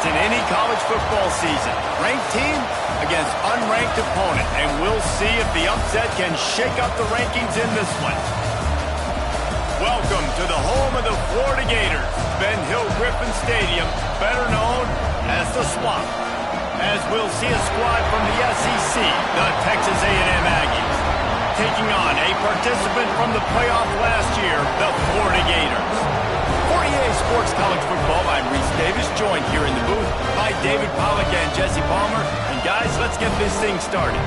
It's in any college football season. Ranked team against unranked opponent. And we'll see if the upset can shake up the rankings in this one. Welcome to the home of the Florida Gators, Ben Hill Griffin Stadium, better known as the Swamp. As we'll see a squad from the SEC, the Texas A&M Aggies, taking on a participant from the playoff last year, the Florida Gators. For EA Sports College Football, I'm Reese Davis, joined here in the booth by David Pollack and Jesse Palmer. And guys, let's get this thing started.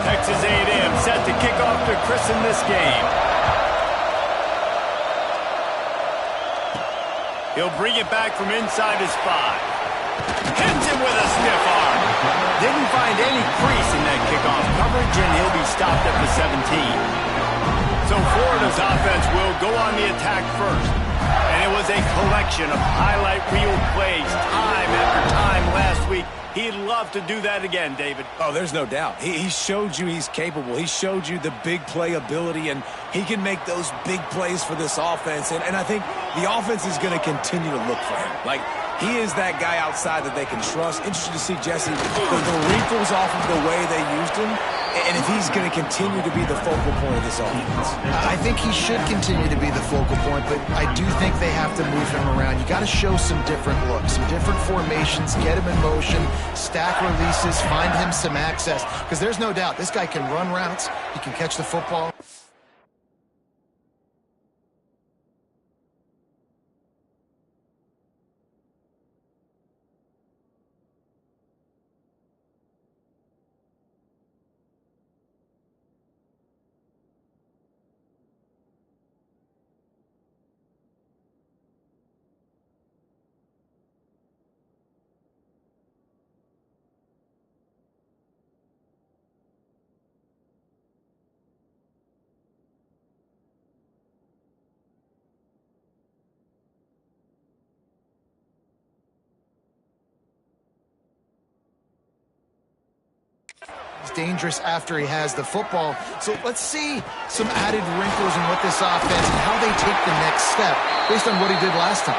Texas A&M set to kick off to christen this game. He'll bring it back from inside his 5. Hits him with a stiff arm. Didn't find any crease in that kickoff coverage, and he'll be stopped at the 17. So Florida's offense will go on the attack first. And it was a collection of highlight reel plays time after time last week. He'd love to do that again, David. Oh, there's no doubt. He showed you he's capable. He showed you the big play ability, and he can make those big plays for this offense. And I think the offense is going to continue to look for him. Like, he is that guy outside that they can trust. Interested to see, Jesse, the wrinkles off of the way they used him, and if he's going to continue to be the focal point of this offense. I think he should continue to be the focal point, but I do think they have to move him around. You got to show some different looks, some different formations, get him in motion, stack releases, find him some access, because there's no doubt this guy can run routes, he can catch the football. Dangerous after he has the football. So let's see some added wrinkles in what this offense and how they take the next step based on what he did last time.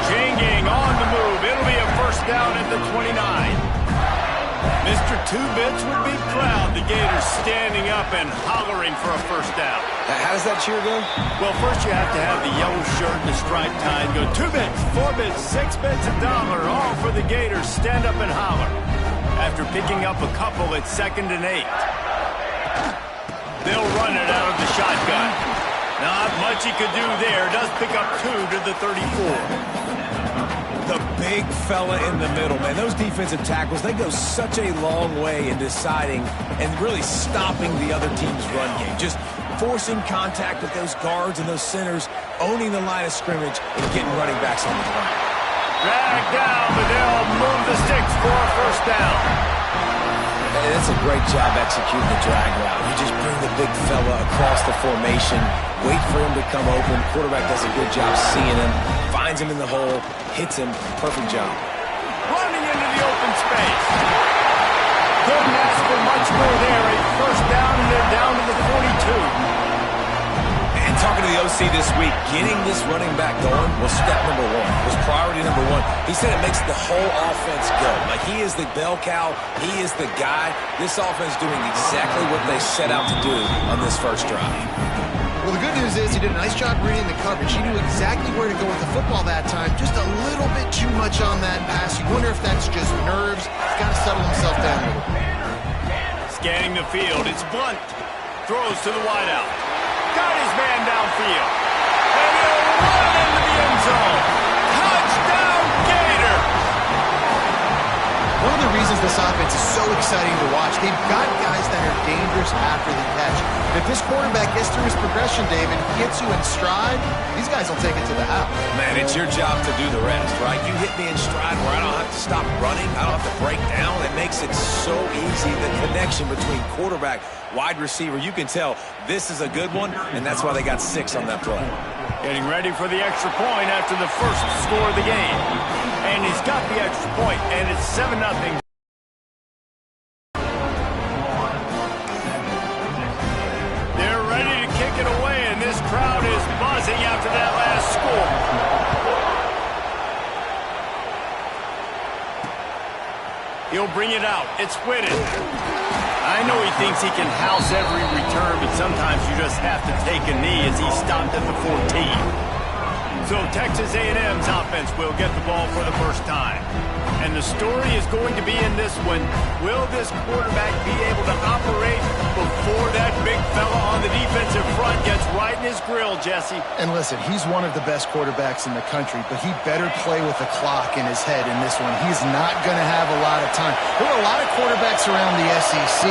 Chain gang on the move. It'll be a first down at the 29. Mr. Two Bits would be proud. The Gators standing up and hollering for a first down. How does that cheer go? Well, first you have to have the yellow shirt and the striped tie and go 2 bits, 4 bits, 6 bits, $1, all for the Gators. Stand up and holler. After picking up a couple at 2nd and 8. They'll run it out of the shotgun. Not much he could do there. Does pick up 2 to the 34. The big fella in the middle, man. Those defensive tackles, they go such a long way in deciding and really stopping the other team's run game. Just forcing contact with those guards and those centers, owning the line of scrimmage, and getting running backs on the ground. Drag down, but they'll move the sticks for a first down. Hey, that's a great job executing the drag route. You just bring the big fella across the formation, wait for him to come open. Quarterback does a good job seeing him, finds him in the hole, hits him. Perfect job. Running into the open space. Couldn't ask for much more there. A first down, and they're down to the 42. And talking to the OC this week, getting this running back going was step number 1, was priority number 1. He said it makes the whole offense go. Like, he is the bell cow, he is the guy. This offense doing exactly what they set out to do on this first drive. Well, the good news is he did a nice job reading the coverage. He knew exactly where to go with the football that time. Just a little bit too much on that pass. You wonder if that's just nerves. He's got to settle himself down a little bit. Scanning the field, it's Blunt. Throws to the wideout. Got his man downfield. And he'll run into the end zone. Touchdown, Gator! One of the reasons this offense is so exciting to watch, they've got guys that are dangerous after the catch. If this quarterback gets through his progression, David, gets you in stride, these guys will take it to the house. Man, it's your job to do the rest, right? You hit me in stride where I don't have to stop running. I don't have to break down. It makes it so easy. The connection between quarterback, wide receiver, you can tell this is a good one, and that's why they got 6 on that play. Getting ready for the extra point after the first score of the game. And he's got the extra point, and it's 7-0. They're ready to kick it away, and this crowd is buzzing after that last score. He'll bring it out. It's Whitted. I know he thinks he can house every return, but sometimes you just have to take a knee as he stopped at the 14. So Texas A&M's offense will get the ball for the first time. And the story is going to be in this one. Will this quarterback be able to operate before that big fella on the defensive front gets right in his grill, Jesse? And listen, he's one of the best quarterbacks in the country, but he better play with the clock in his head in this one. He's not going to have a lot of time. There were a lot of quarterbacks around the SEC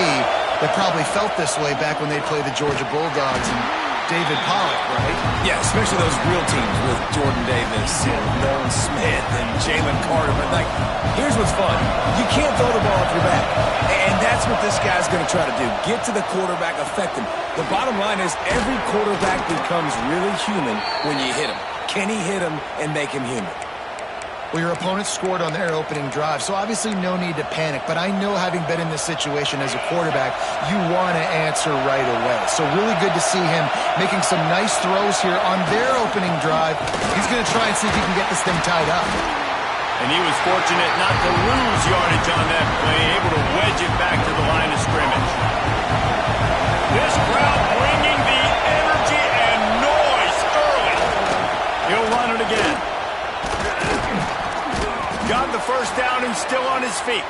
that probably felt this way back when they played the Georgia Bulldogs and David Pollock, right? Yeah, especially those real teams with Jordan Davis and Nolan Smith and Jalen Carter. But, like, here's what's fun. You can't throw the ball off your back. And that's what this guy's going to try to do. Get to the quarterback, affect him. The bottom line is every quarterback becomes really human when you hit him. Can he hit him and make him human? Well, your opponent scored on their opening drive, so obviously no need to panic. But I know, having been in this situation as a quarterback, you want to answer right away. So really good to see him making some nice throws here on their opening drive. He's going to try and see if he can get this thing tied up. And he was fortunate not to lose yardage on that play, able to wedge it back to the line of scrimmage. This crowd bringing the energy and noise early. He'll run it again. Got the first down and still on his feet.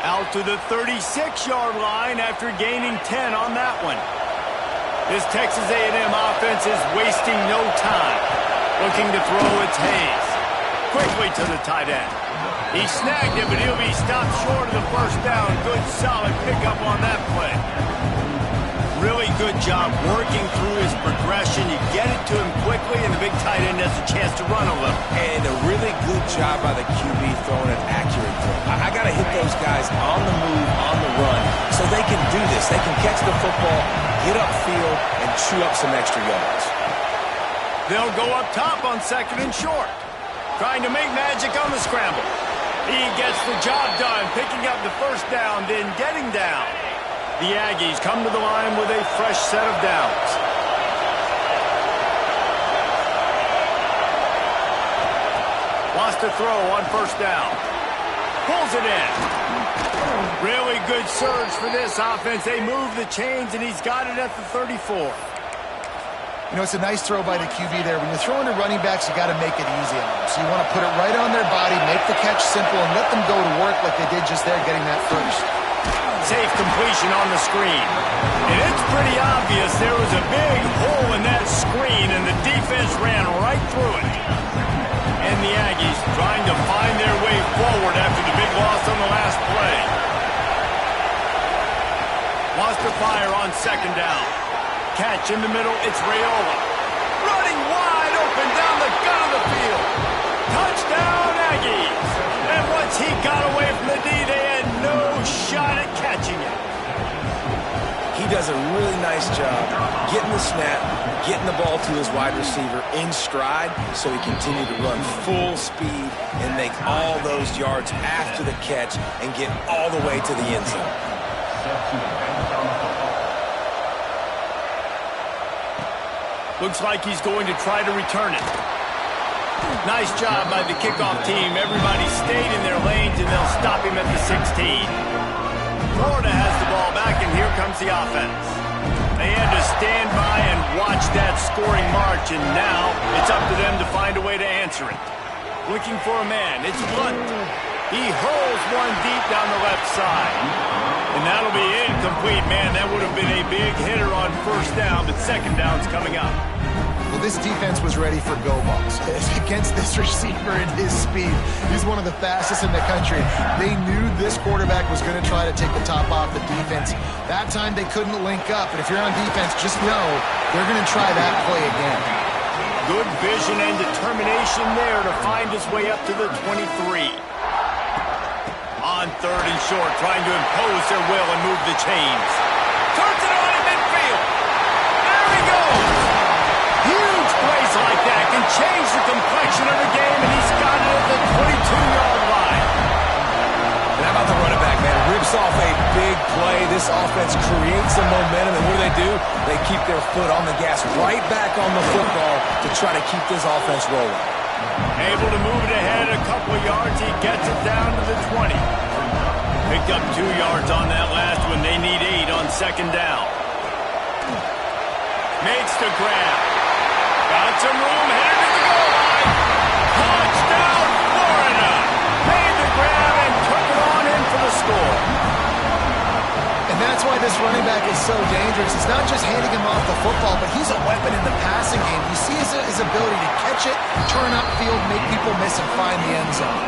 Out to the 36-yard line after gaining 10 on that one. This Texas A&M offense is wasting no time. Looking to throw, it's Hayes. Quickly to the tight end. He snagged it, but he'll be stopped short of the first down. Good, solid pickup on that play. Really good job working through his progression. You get it to him quickly, and the big tight end has a chance to run a little. And a really good job by the QB throwing an accurate throw. I got to hit those guys on the move, on the run, so they can do this. They can catch the football, get upfield, and chew up some extra yards. They'll go up top on second and short. Trying to make magic on the scramble. He gets the job done, picking up the first down, then getting down. The Aggies come to the line with a fresh set of downs. Wants to throw on first down. Pulls it in. Really good surge for this offense. They move the chains, and he's got it at the 34. You know, it's a nice throw by the QB there. When you're throwing to running backs, you got to make it easy on them. So you want to put it right on their body, make the catch simple, and let them go to work like they did just there, getting that first. Safe completion on the screen. And it's pretty obvious there was a big hole in that screen, and the defense ran right through it. And the Aggies trying to find their way forward after the big loss on the last play. Wants to fire on second down. Catch in the middle, it's Raiola. Running wide open down the gut of the field. Touchdown, Aggies. And once he got away from the D, they had no shot at catching it. He does a really nice job getting the snap, getting the ball to his wide receiver in stride so he continued to run full speed and make all those yards after the catch and get all the way to the end zone. Looks like he's going to try to return it. Nice job by the kickoff team. Everybody stayed in their lanes, and they'll stop him at the 16. Florida has the ball back, and here comes the offense. They had to stand by and watch that scoring march, and now it's up to them to find a way to answer it. Looking for a man. It's Blunt. He hurls one deep down the left side. And that'll be incomplete. Man, that would have been a big hitter on first down, but second down's coming up. Well, this defense was ready for go balls against this receiver and his speed. He's one of the fastest in the country. They knew this quarterback was going to try to take the top off the defense. That time they couldn't link up, and if you're on defense, just know they're going to try that play again. Good vision and determination there to find his way up to the 23. On third and short, trying to impose their will and move the chains. Turns it on in midfield. There he goes. Huge plays like that can change the complexion of the game, and he's got it at the 22 play. This offense creates some momentum, and what do? They keep their foot on the gas, right back on the football to try to keep this offense rolling. Able to move it ahead a couple of yards. He gets it down to the 20. Picked up 2 yards on that last one. They need 8 on second down. Makes the grab. Got some room, headed to the goal line. Touchdown, Florida. Made the grab and took it on in for the score. And that's why this running back is so dangerous. It's not just handing him off the football, but he's a weapon in the passing game. You see his ability to catch it, turn upfield, make people miss, and find the end zone.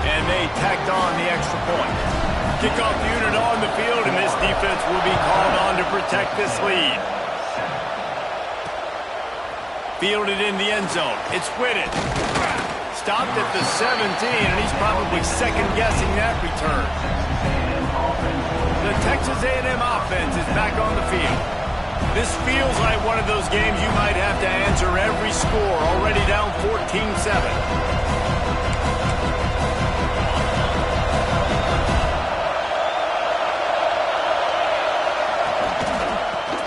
And they tacked on the extra point. Kickoff unit on the field, and this defense will be called on to protect this lead. Fielded in the end zone. It's Whitted. Stopped at the 17, and he's probably second-guessing that return. The Texas A&M offense is back on the field. This feels like one of those games you might have to answer every score, already down 14-7.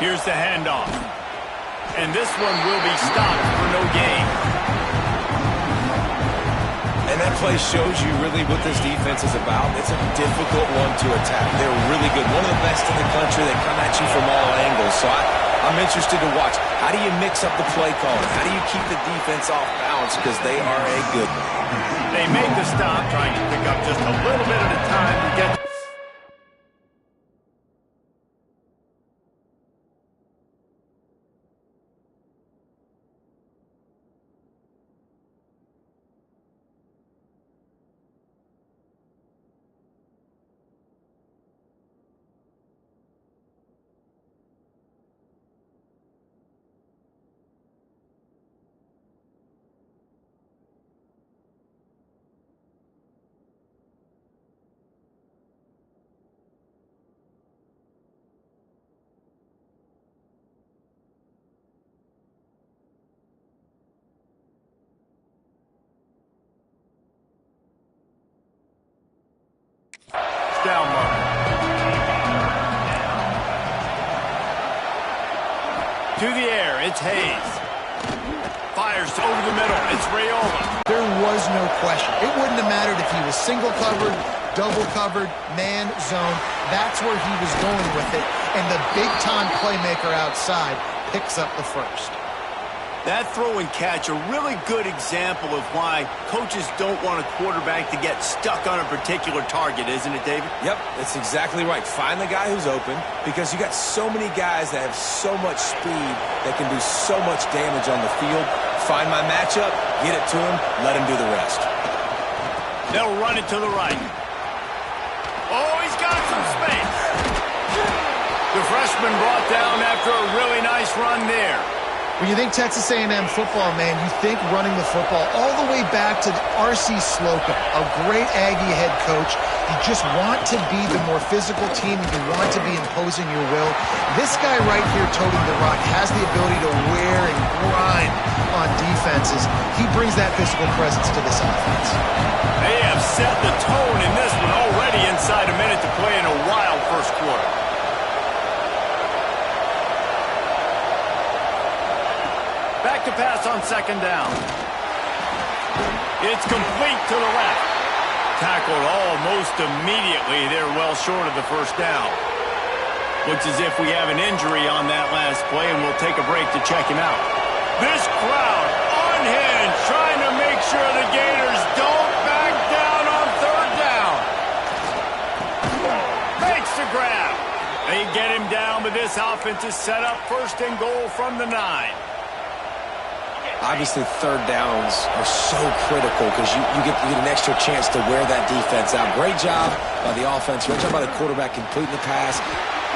Here's the handoff. And this one will be stopped for no gain. And that play shows you really what this defense is about. It's a difficult one to attack. They're really good. One of the best in the country. They come at you from all angles. So I'm interested to watch. How do you mix up the play calling? How do you keep the defense off balance? Because they are a good one. They make the stop, trying to pick up just a little bit at a time to get... down mark. To the air, it's Hayes. Fires over the middle, it's Raiola. There was no question. It wouldn't have mattered if he was single covered, double covered, man, zone. That's where he was going with it. And the big-time playmaker outside picks up the first. That throw and catch, a really good example of why coaches don't want a quarterback to get stuck on a particular target, isn't it, David? Yep, that's exactly right. Find the guy who's open, because you got so many guys that have so much speed that can do so much damage on the field. Find my matchup, get it to him, let him do the rest. They'll run it to the right. Oh, he's got some space. The freshman brought down after a really nice run there. When you think Texas A&M football, man, you think running the football all the way back to R.C. Slocum, a great Aggie head coach. You just want to be the more physical team. You want to be imposing your will. This guy right here toting the rock has the ability to wear and grind on defenses. He brings that physical presence to this offense. They have set the tone in this one already inside a minute to play in a wild first quarter. Back to pass on second down. It's complete to the left. Tackled almost immediately. They're well short of the first down. Looks as if we have an injury on that last play, and we'll take a break to check him out. This crowd unhinged, trying to make sure the Gators don't back down on third down. Makes the grab. They get him down, but this offense is set up first and goal from the 9. Obviously, third downs are so critical because you get an extra chance to wear that defense out. Great job by the offense. Great job by the quarterback completing the pass.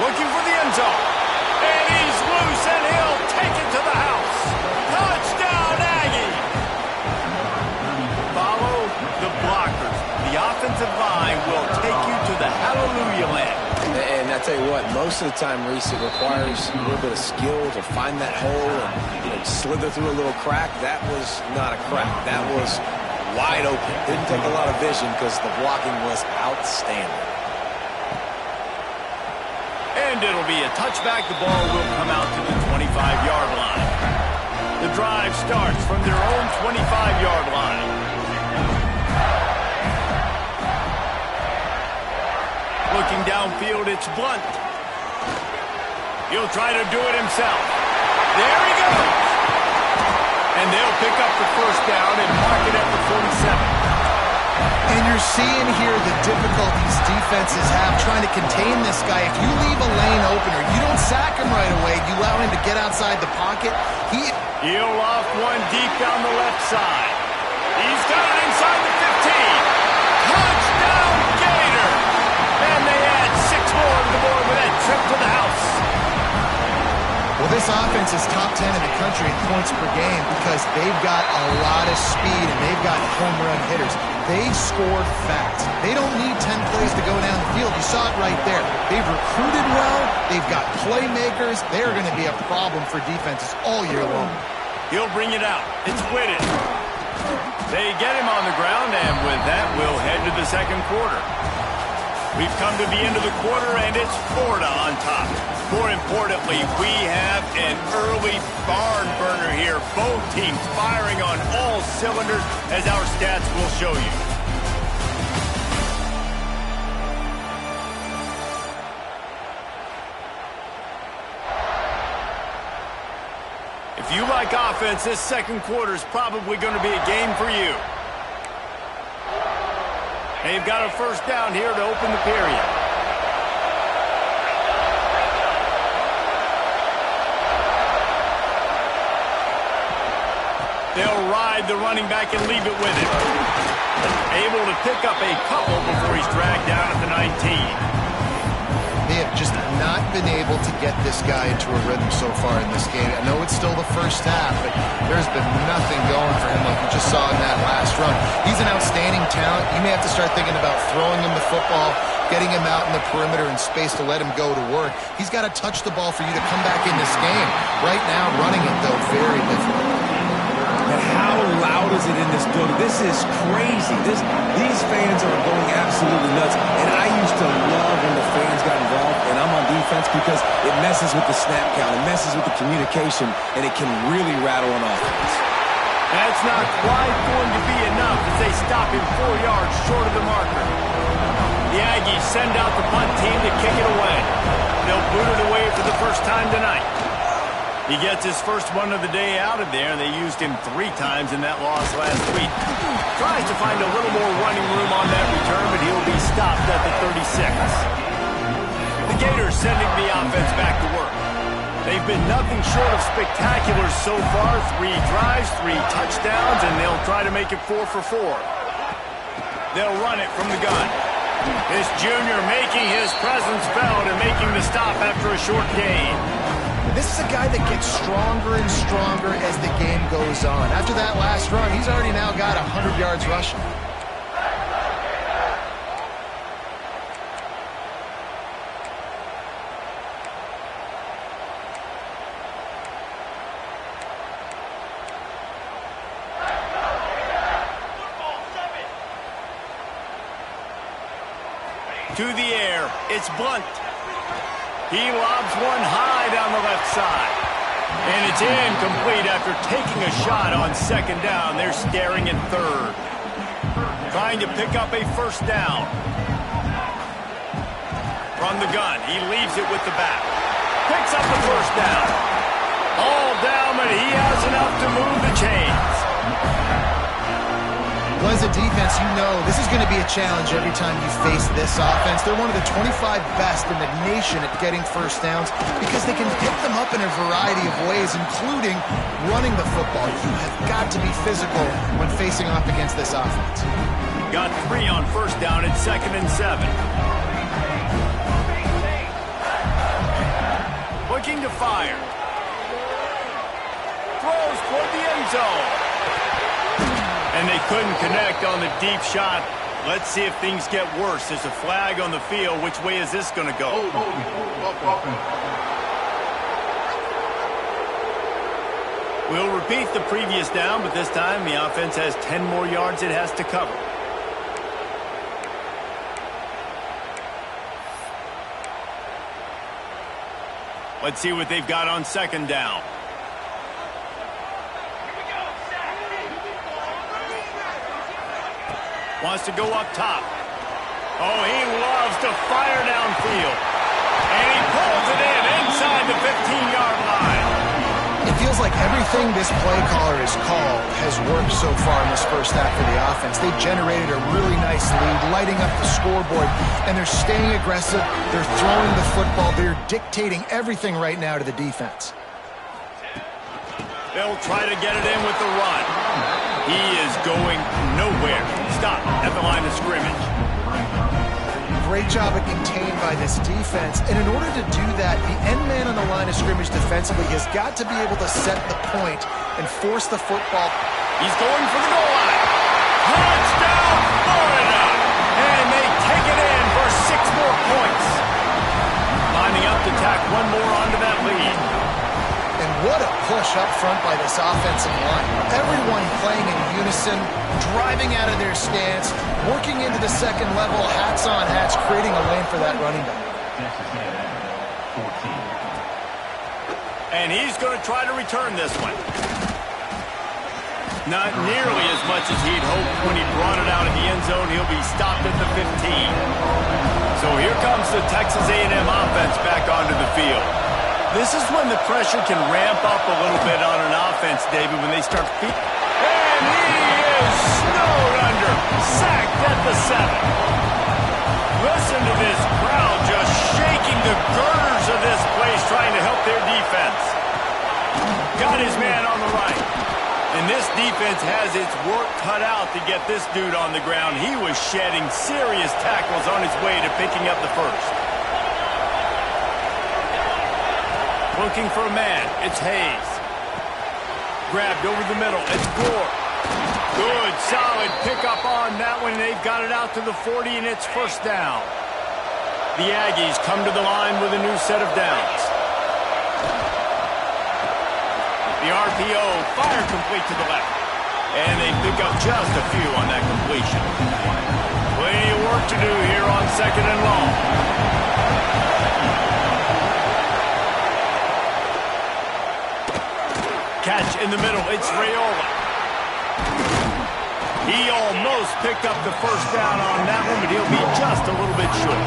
Looking for the end zone. And he's loose, and he'll take it to the house. Touchdown, Aggie! Follow the blockers. The offensive line will take you to the hallelujah land. And I tell you what, most of the time, Reese, it requires a little bit of skill to find that hole and slither through a little crack. That was not a crack. That was wide open. Didn't take a lot of vision because the blocking was outstanding. And it'll be a touchback. The ball will come out to the 25-yard line. The drive starts from their own 25-yard line. Looking downfield, it's Blunt. He'll try to do it himself. There he goes. And they'll pick up the first down and mark it at the 47. And you're seeing here the difficulties defenses have trying to contain this guy. If you leave a lane open or you don't sack him right away, you allow him to get outside the pocket, he'll loft one deep down the left side. He's got it inside the 15. Touchdown, Gator! And they add 6 more to the board with that trip to the house. Well, this offense is top 10 in the country in points per game because they've got a lot of speed and they've got home run hitters. They score fast. They don't need 10 plays to go down the field. You saw it right there. They've recruited well. They've got playmakers. They're going to be a problem for defenses all year long. He'll bring it out. It's Whitted. They get him on the ground, and with that, we'll head to the second quarter. We've come to the end of the quarter, and it's Florida on top. More importantly, we have an early barn burner here. Both teams firing on all cylinders, as our stats will show you. If you like offense, this second quarter is probably going to be a game for you. They've got a first down here to open the period. They'll ride the running back and leave it with him. Able to pick up a couple before he's dragged down at the 19. They have just not been able to get this guy into a rhythm so far in this game. I know it's still the first half, but there's been nothing going for him like we just saw in that last run. He's an outstanding talent. You may have to start thinking about throwing him the football, getting him out in the perimeter in space to let him go to work. He's got to touch the ball for you to come back in this game. Right now, running it, though, very difficult. And how loud is it in this building? This is crazy. These fans are going absolutely nuts. And I used to love when the fans got involved, and I'm on defense because it messes with the snap count. It messes with the communication, and it can really rattle an offense. That's not quite going to be enough as they stop him 4 yards short of the marker. The Aggies send out the punt team to kick it away. They'll boot it away for the first time tonight. He gets his first one of the day out of there. They used him 3 times in that loss last week. Tries to find a little more running room on that return, but he'll be stopped at the 36. The Gators sending the offense back to work. They've been nothing short of spectacular so far. 3 drives, 3 touchdowns, and they'll try to make it 4 for 4. They'll run it from the gun. This junior making his presence felt and making the stop after a short gain. This is a guy that gets stronger and stronger as the game goes on. After that last run, he's already now got 100 yards rushing. To the air, it's Blunt. He lobs one high down the left side. And it's incomplete after taking a shot on second down. They're staring at third. Trying to pick up a first down. From the gun, he leaves it with the back. Picks up the first down. All down, but he has enough to move the chains. Well, as a defense, you know this is going to be a challenge every time you face this offense. They're one of the 25 best in the nation at getting first downs because they can pick them up in a variety of ways, including running the football. You have got to be physical when facing off against this offense. Got 3 on first down at 2nd and 7. Looking to fire. Throws toward the end zone. And they couldn't connect on the deep shot. Let's see if things get worse. There's a flag on the field. Which way is this going to go? We'll repeat the previous down, but this time the offense has 10 more yards it has to cover. Let's see what they've got on second down. Wants to go up top. Oh, he loves to fire downfield. And he pulls it in inside the 15-yard line. It feels like everything this play caller has called has worked so far in this first half for the offense. They generated a really nice lead, lighting up the scoreboard, and they're staying aggressive. They're throwing the football. They're dictating everything right now to the defense. They'll try to get it in with the run. He is going nowhere. Stop at the line of scrimmage. Great job of contained by this defense. And in order to do that, the end man on the line of scrimmage defensively has got to be able to set the point and force the football. He's going for the goal line. Touchdown, Florida! And they take it in for 6 more points. Lining up to tack one more onto that lead. And what a push up front by this offensive line. Everyone playing in unison, driving out of their stance, working into the second level, hats on hats, creating a lane for that running back. And he's going to try to return this one. Not nearly as much as he'd hoped when he brought it out of the end zone. He'll be stopped at the 15. So here comes the Texas A&M offense back onto the field. This is when the pressure can ramp up a little bit on an offense, David, when they start feet. And he is snowed under, sacked at the 7. Listen to this crowd just shaking the girders of this place, trying to help their defense. Got his man on the right. And this defense has its work cut out to get this dude on the ground. He was shedding serious tackles on his way to picking up the first. Looking for a man. It's Hayes. Grabbed over the middle. It's Gore. Good, solid pickup on that one. They've got it out to the 40, and it's first down. The Aggies come to the line with a new set of downs. The RPO, fire complete to the left. And they pick up just a few on that completion. Plenty of work to do here on second and long. Catch in the middle, it's Raiola. He almost picked up the first down on that one, but he'll be just a little bit short.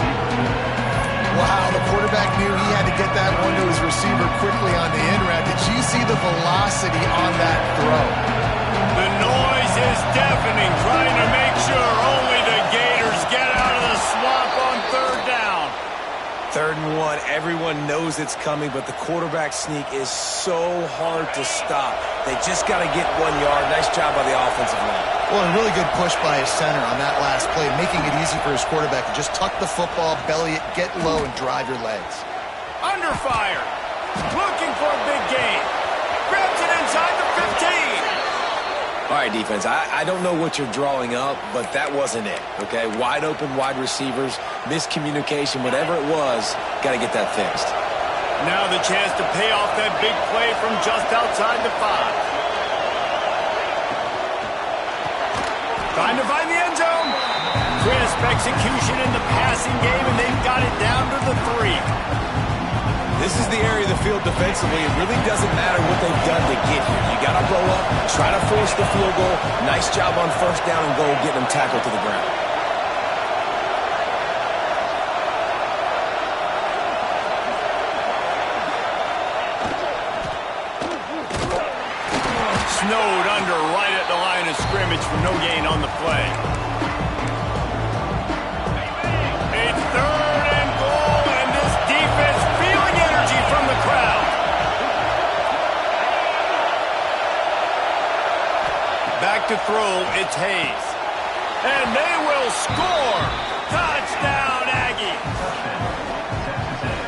Wow, the quarterback knew he had to get that one to his receiver quickly on the in route. Did you see the velocity on that throw? The noise is deafening, trying to make sure only the Gators get out of the swamp on third down. 3rd and 1, everyone knows it's coming, but the quarterback sneak is so hard to stop. They just got to get 1 yard. Nice job by the offensive line. Well, a really good push by his center on that last play, making it easy for his quarterback to just tuck the football, belly it, get low, and drive your legs. Under fire. Looking for a big gain. Grabs it inside the 15. All right, defense, I don't know what you're drawing up, but that wasn't it, okay? Wide open wide receivers, miscommunication, whatever it was, got to get that fixed. Now the chance to pay off that big play from just outside the 5. Trying to find the end zone. Crisp execution in the passing game, and they've got it down to the 3. This is the area of the field defensively. It really doesn't matter what they've done to get here. You got to roll up, try to force the field goal. Nice job on first down and goal, getting them tackled to the ground. Snowed under right at the line of scrimmage for no gain on the play. It's 3rd and goal, and this defense feeling energy from the crowd. Back to throw, it's Hayes. And they will score. Touchdown, Aggies.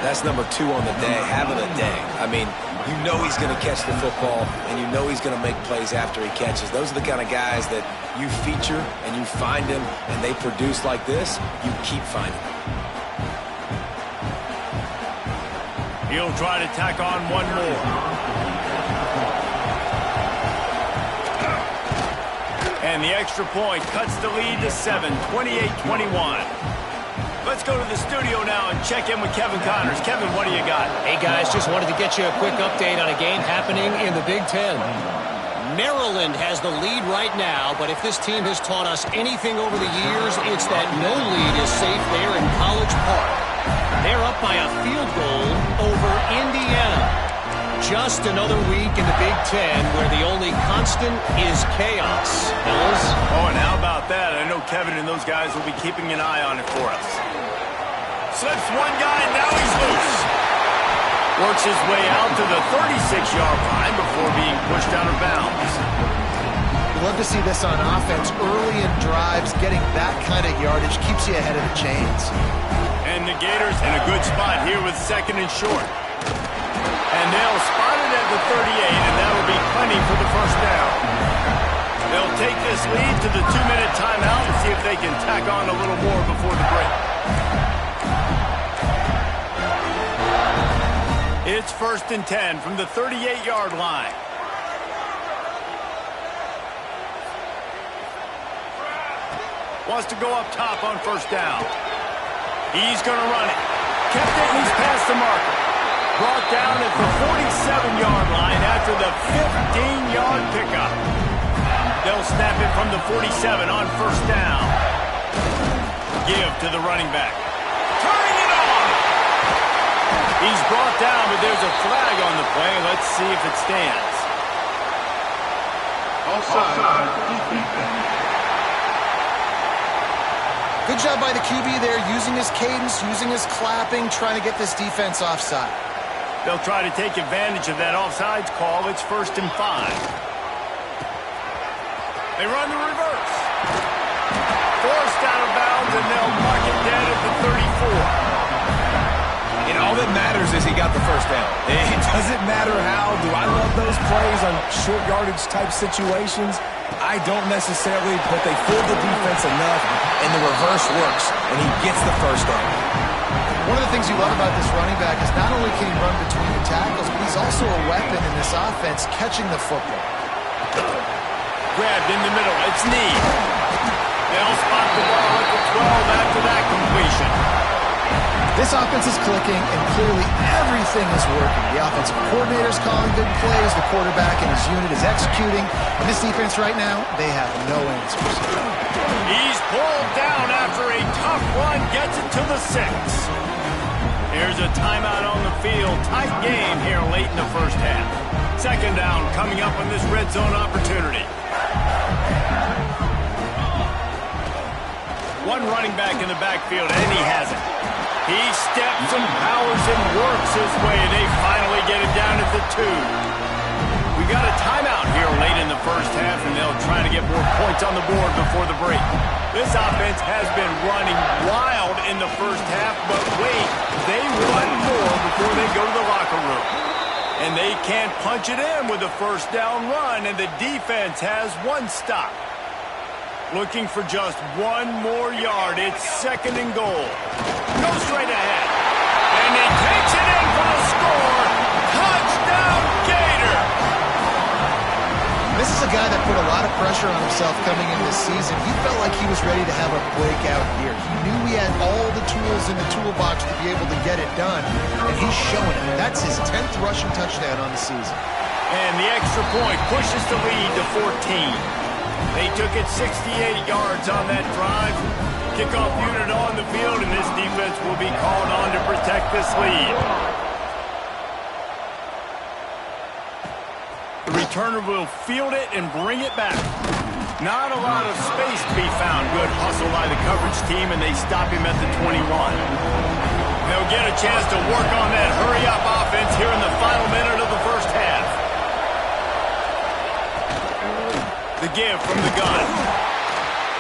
That's number 2 on the day, having a day. I mean, you know he's going to catch the football, and you know he's going to make plays after he catches. Those are the kind of guys that you feature and you find him, and they produce like this, you keep finding them. He'll try to tack on one more. And the extra point cuts the lead to 7, 28-21. Let's go to the studio now and check in with Kevin Connors. Kevin, what do you got? Hey, guys, just wanted to get you a quick update on a game happening in the Big Ten. Maryland has the lead right now, but if this team has taught us anything over the years, it's that no lead is safe there in College Park. They're up by a field goal over Indiana. Just another week in the Big Ten where the only constant is chaos. Fellas? Oh, and how about that? I know Kevin and those guys will be keeping an eye on it for us. Slips one guy, and now he's loose. Works his way out to the 36-yard line before being pushed out of bounds. You love to see this on offense. Early in drives, getting that kind of yardage keeps you ahead of the chains. And the Gators in a good spot here with 2nd and short. And they'll spot it at the 38, and that'll be plenty for the first down. They'll take this lead to the 2-minute timeout and see if they can tack on a little more before the break. It's 1st and 10 from the 38-yard line. Wants to go up top on 1st down. He's going to run it. Kept it, and he's past the marker. Brought down at the 47-yard line after the 15-yard pickup. They'll snap it from the 47 on 1st down. Give to the running back. Turning it on! He's brought down, but there's a flag on the play. Let's see if it stands. Offside. Good job by the QB there, using his cadence, using his clapping, trying to get this defense offside. They'll try to take advantage of that offsides call. It's 1st and 5. They run the reverse. Forced out of bounds, and they'll mark it dead at the 34. And all that matters is he got the first down. It doesn't matter how. Do I love those plays on short yardage type situations? I don't necessarily, but they fooled the defense enough, and the reverse works, and he gets the first down. One of the things you love about this running back is not only can he run between the tackles, but he's also a weapon in this offense, catching the football. Grabbed in the middle. It's Need. They'll spot the ball at the 12 after that completion. This offense is clicking, and clearly everything is working. The offensive coordinator's calling good plays. The quarterback and his unit is executing. And this defense right now, they have no answers. He's pulled down after a tough run. Gets it to the 6. Here's a timeout on the field. Tight game here late in the first half. 2nd down coming up on this red zone opportunity. One running back in the backfield, and he has it. He steps and powers and works his way. They finally get it down at the 2. We got a timeout here late in the first half, and they'll try to get more points on the board before the break. This offense has been running wild in the first half, but wait, they run more before they go to the locker room. And they can't punch it in with a 1st down run, and the defense has one stop. Looking for just one more yard. It's 2nd and goal. Go straight ahead. And he takes it in for the score. Touchdown, Gator! This is a guy that put a lot of pressure on himself coming into this season. He felt like he was ready to have a breakout year. He knew he had all the tools in the toolbox to be able to get it done, and he's showing it. That's his 10th rushing touchdown on the season. And the extra point pushes the lead to 14. They took it 68 yards on that drive. Kickoff unit on the field, and this defense will be called on to protect this lead. The returner will field it and bring it back. Not a lot of space to be found. Good hustle by the coverage team, and they stop him at the 21. They'll get a chance to work on that hurry-up offense here in the final minute of the first half. The give from the gun.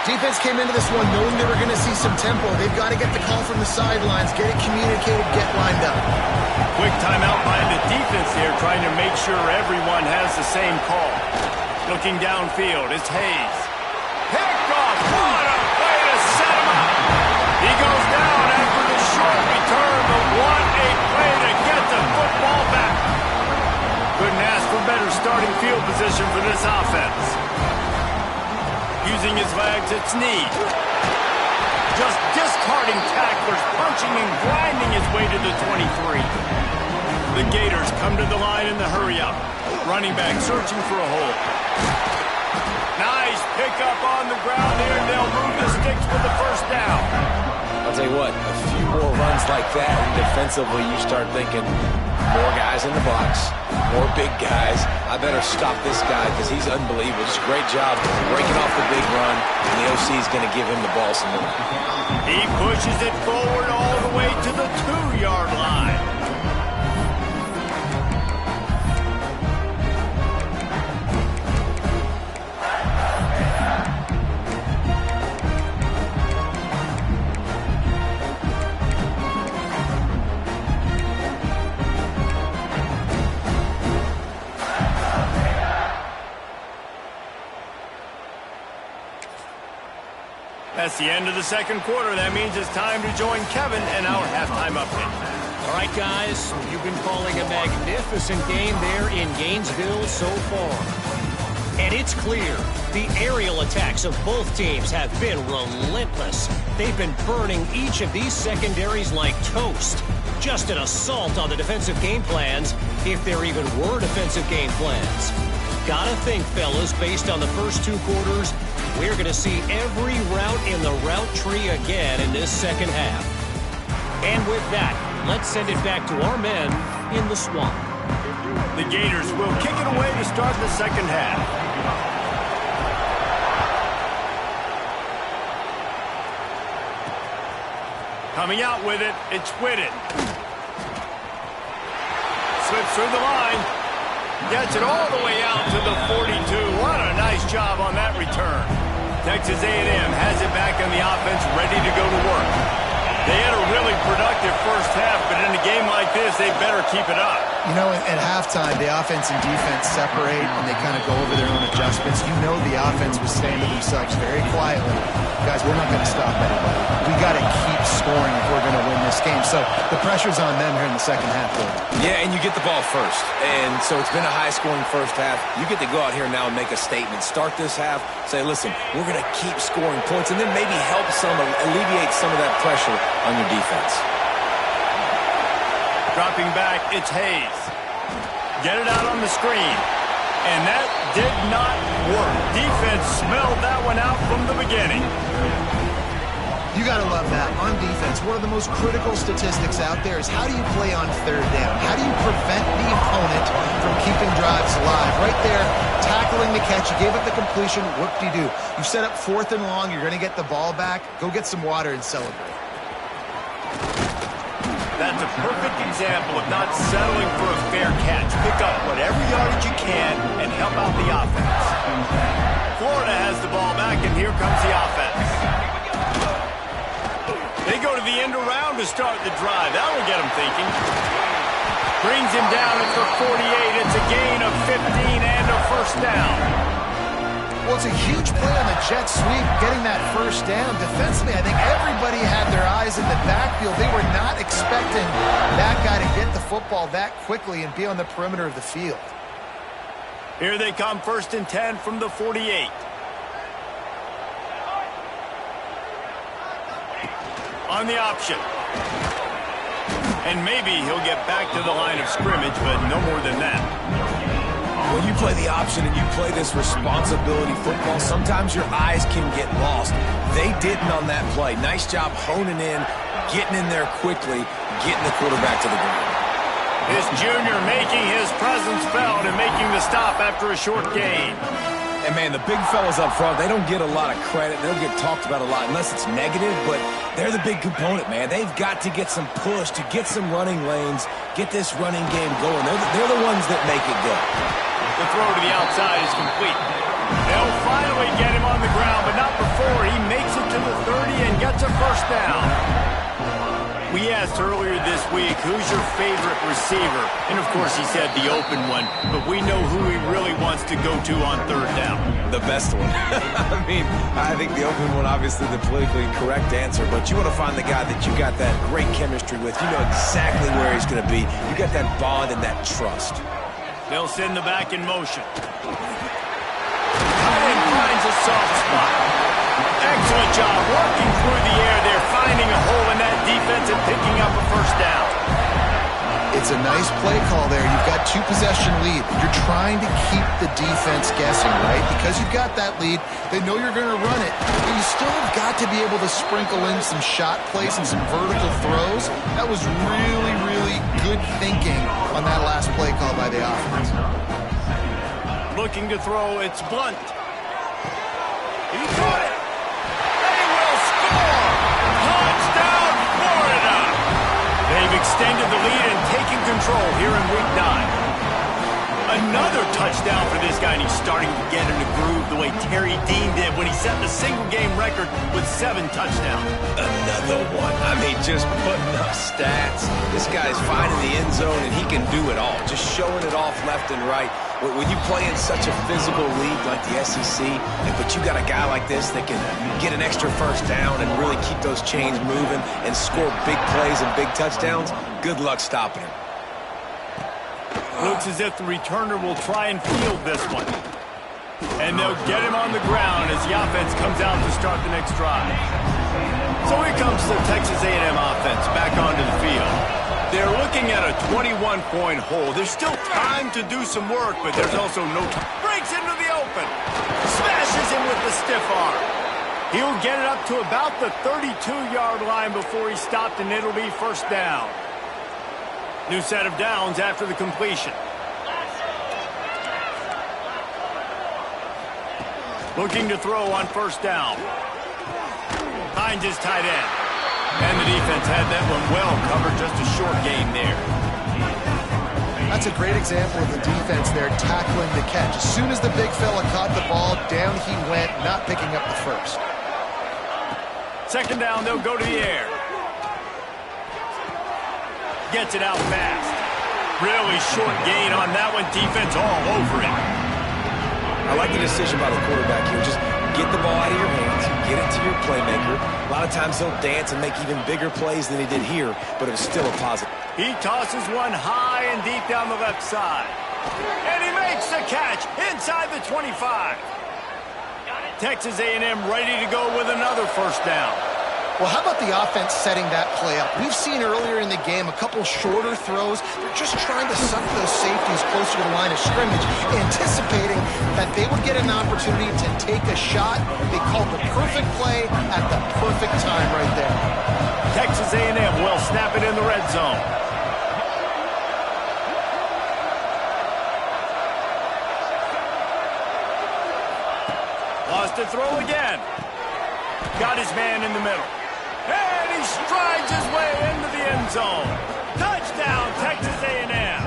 Defense came into this one knowing they were going to see some tempo. They've got to get the call from the sidelines, get it communicated, get lined up. Quick timeout by the defense here, trying to make sure everyone has the same call. Looking downfield, it's Hayes. Picked off. What a way to set him up. He goes down after the short return, but what a play to get the football back. Couldn't ask for better starting field position for this offense. Using his legs, it's Need. just discarding tacklers, punching and grinding his way to the 23. The Gators come to the line in the hurry-up. Running back searching for a hole. Nice pickup on the ground there. They'll move the sticks with the first down. I'll tell you what, a few more runs like that, and defensively you start thinking, more guys in the box, more big guys. I better stop this guy because he's unbelievable. Just a great job breaking off the big run, and the OC is going to give him the ball some more. He pushes it forward all the way to the 2-yard line. That's the end of the second quarter. That means it's time to join Kevin and our halftime update. All right, guys, you've been calling a magnificent game there in Gainesville so far. And it's clear the aerial attacks of both teams have been relentless. They've been burning each of these secondaries like toast. Just an assault on the defensive game plans, if there even were defensive game plans. Gotta think, fellas, based on the first two quarters, we're going to see every route in the route tree again in this second half. And with that, let's send it back to our men in the swamp. The Gators will kick it away to start the second half. Coming out with it, it's Whitted. Slips through the line. Gets it all the way out to the 42. What a nice job on that return. Texas A&M has it back in the offense, ready to go to work. They had a really productive first half, but in a game like this, they better keep it up. You know, at halftime, the offense and defense separate, and they kind of go over their own adjustments. You know the offense was saying to themselves very quietly, guys, we're not going to stop anybody. We got to keep scoring if we're going to win this game. So the pressure's on them here in the second half. Yeah, and you get the ball first. And so it's been a high-scoring first half. You get to go out here now and make a statement. Start this half, say, listen, we're going to keep scoring points, and then maybe help alleviate some of that pressure on your defense. Dropping back, it's Hayes. Get it out on the screen. And that did not work. Defense smelled that one out from the beginning. You got to love that. On defense, one of the most critical statistics out there is how do you play on third down? How do you prevent the opponent from keeping drives alive? Right there, tackling the catch. You gave up the completion. Whoop-de-doo. You set up 4th and long. You're going to get the ball back. Go get some water and celebrate. That's a perfect example of not settling for a fair catch. Pick up whatever yardage you can and help out the offense. Florida has the ball back, and here comes the offense. They go to the end around to start the drive. That'll get them thinking. Brings him down at the 48. It's a gain of 15 and a first down. Well, it's a huge play on the jet sweep, getting that first down. Defensively, I think everybody had their eyes in the backfield. They were not expecting that guy to get the football that quickly and be on the perimeter of the field. Here they come, 1st and 10 from the 48. On the option. And maybe he'll get back to the line of scrimmage, but no more than that. When you play the option and you play this responsibility football, sometimes your eyes can get lost. They didn't on that play. Nice job honing in, getting in there quickly, getting the quarterback to the ground. This junior making his presence felt and making the stop after a short gain. And, man, the big fellas up front, they don't get a lot of credit. They don't get talked about a lot unless it's negative, but they're the big component, man. They've got to get some push, to get some running lanes, get this running game going. They're the ones that make it go. The throw to the outside is complete. They'll finally get him on the ground, but not before he makes it to the 30 and gets a first down. We asked earlier this week, who's your favorite receiver? And, of course, he said the open one, but we know who he really wants to go to on third down. The best one. I mean, I think the open one, obviously the politically correct answer, but you want to find the guy that you got that great chemistry with. You know exactly where he's going to be. You got that bond and that trust. They'll send the back in motion. Tight end finds a soft spot. Excellent job working through the air there. It's a nice play call there. You've got 2-possession lead. You're trying to keep the defense guessing, right? Because you've got that lead, they know you're going to run it, but you still have got to be able to sprinkle in some shot plays and some vertical throws. That was really, really good thinking on that last play call by the offense. Looking to throw, it's Blunt. He caught it. They will score! Touchdown, Florida! They've extended the lead and taken control here in Week 9. Another touchdown for this guy, and he's starting to get in the groove the way Terry Dean did when he set the single-game record with 7 touchdowns. Another one. I mean, just putting up stats. This guy's finding the end zone, and he can do it all. Just showing it off left and right. When you play in such a physical league like the SEC, but you got a guy like this that can get an extra first down and really keep those chains moving and score big plays and big touchdowns, good luck stopping him. Looks as if the returner will try and field this one. And they'll get him on the ground as the offense comes out to start the next drive. So here comes the Texas A&M offense back onto the field. They're looking at a 21-point hole. There's still time to do some work, but there's also no time. Breaks into the open. Smashes him with the stiff arm. He'll get it up to about the 32-yard line before he's stopped, and it'll be first down. New set of downs after the completion. Looking to throw on first down. Finds his tight end. And the defense had that one well covered, just a short gain there. That's a great example of the defense there tackling the catch. As soon as the big fella caught the ball, down he went, not picking up the first. Second down, they'll go to the air. Gets it out fast. Really short gain on that one. Defense all over it. I like the decision by the quarterback here. Just get the ball out of your hands, get it to your playmaker. A lot of times he'll dance and make even bigger plays than he did here, but it was still a positive. He tosses one high and deep down the left side. And he makes the catch inside the 25. Texas A&M ready to go with another first down. Well, how about the offense setting that play up? We've seen earlier in the game a couple shorter throws. They're just trying to suck those safeties closer to the line of scrimmage, anticipating that they would get an opportunity to take a shot. They called the perfect play at the perfect time right there. Texas A&M will snap it in the red zone. Lost to throw again. Got his man in the middle. And he strides his way into the end zone. Touchdown, Texas A&M.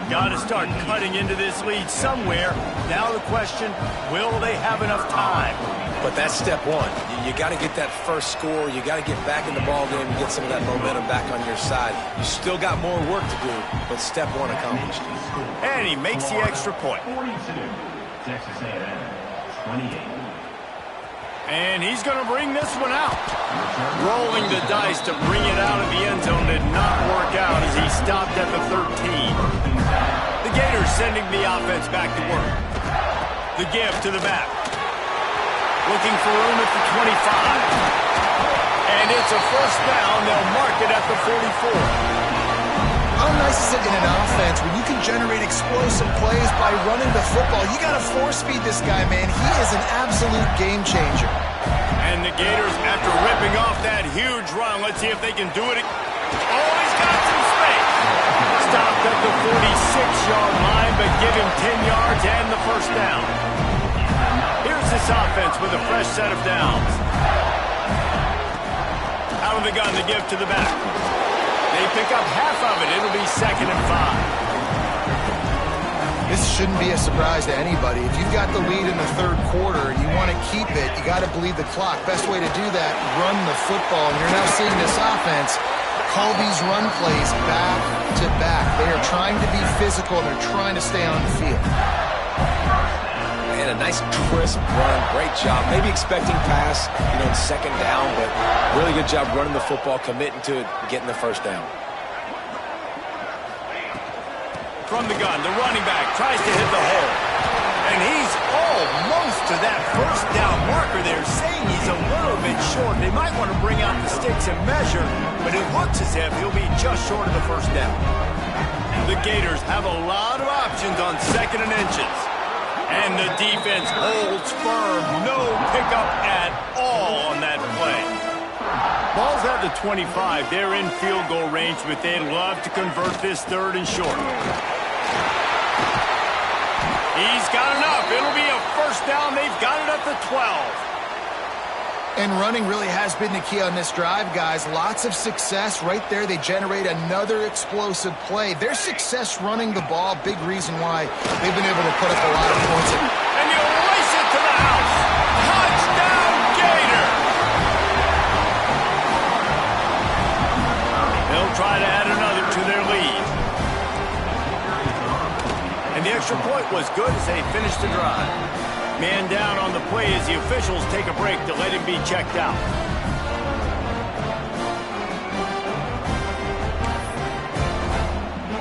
Got to start cutting into this lead somewhere. Now the question, will they have enough time? But that's step one. You got to get that first score. You got to get back in the ball game and get some of that momentum back on your side. You still got more work to do, but step one accomplished. And he makes the extra point. 42, Texas A&M, 28. And he's going to bring this one out. Rolling the dice to bring it out of the end zone did not work out as he stopped at the 13. The Gators sending the offense back to work. The give to the back. Looking for room at the 25. And it's a first down. They'll mark it at the 44. How nice is it in an offense when you can generate explosive plays by running the football? You got to force feed this guy, man. He is an absolute game changer. And the Gators, after ripping off that huge run, let's see if they can do it. Oh, he's got some space. Stopped at the 46-yard line, but give him 10 yards and the first down. Here's this offense with a fresh set of downs. Out of the gun to give to the back. They pick up half of it. It'll be 2nd and 5. This shouldn't be a surprise to anybody. If you've got the lead in the third quarter and you want to keep it, you got to bleed the clock. Best way to do that, run the football. And you're now seeing this offense call these run plays back to back. They are trying to be physical, and they're trying to stay on the field. And a nice crisp run. Great job. Maybe expecting pass, in second down, but really good job running the football, committing to it, getting the first down. From the gun, the running back tries to hit the hole. And he's almost to that first down marker there, saying he's a little bit short. They might want to bring out the sticks and measure, but it looks as if he'll be just short of the first down. The Gators have a lot of options on 2nd and inches. And the defense holds firm. No pickup at all on that play. Ball's at the 25. They're in field goal range, but they'd love to convert this 3rd and short. He's got enough. It'll be a first down. They've got it at the 12. And running really has been the key on this drive, guys. Lots of success right there. They generate another explosive play. Their success running the ball, big reason why they've been able to put up a lot of points. And you race it to the house. Touchdown, Gator! They'll try to add another to their lead. And the extra point was good as they finished the drive. Man down on the play as the officials take a break to let him be checked out.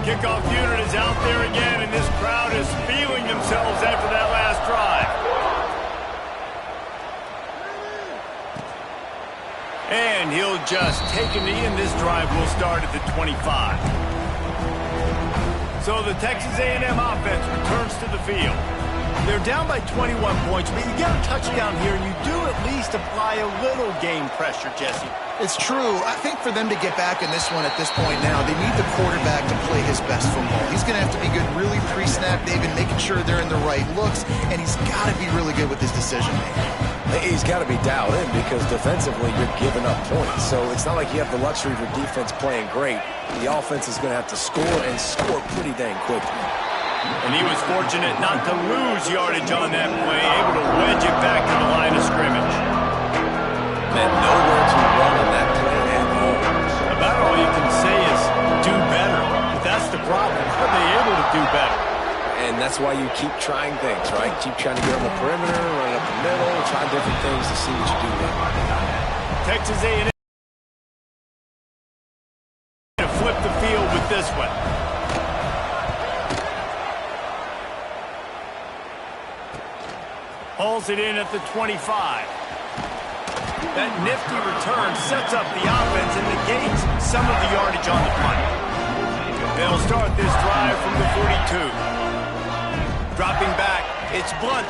Kickoff unit is out there again, and this crowd is feeling themselves after that last drive. And he'll just take a knee, and this drive will start at the 25. So the Texas A&M offense returns to the field. They're down by 21 points, but you get a touchdown here, and you do at least apply a little game pressure, Jesse. It's true. I think for them to get back in this one at this point now, they need the quarterback to play his best football. He's going to have to be good really pre-snap, David, making sure they're in the right looks, and he's got to be really good with his decision-making. He's got to be dialed in because defensively you're giving up points. So it's not like you have the luxury of your defense playing great. The offense is going to have to score and score pretty dang quickly. And he was fortunate not to lose yardage on that play, able to wedge it back to the line of scrimmage. And nowhere to run on that play at all. About all you can say is do better. But that's the problem. Are they able to do better? And that's why you keep trying things, right? Keep trying to get on the perimeter, run up the middle, try different things to see what you do there. Texas A&M to flip the field with this one. Hauls it in at the 25. That nifty return sets up the offense and negates some of the yardage on the punt. They'll start this drive from the 42. Dropping back, it's Blunt.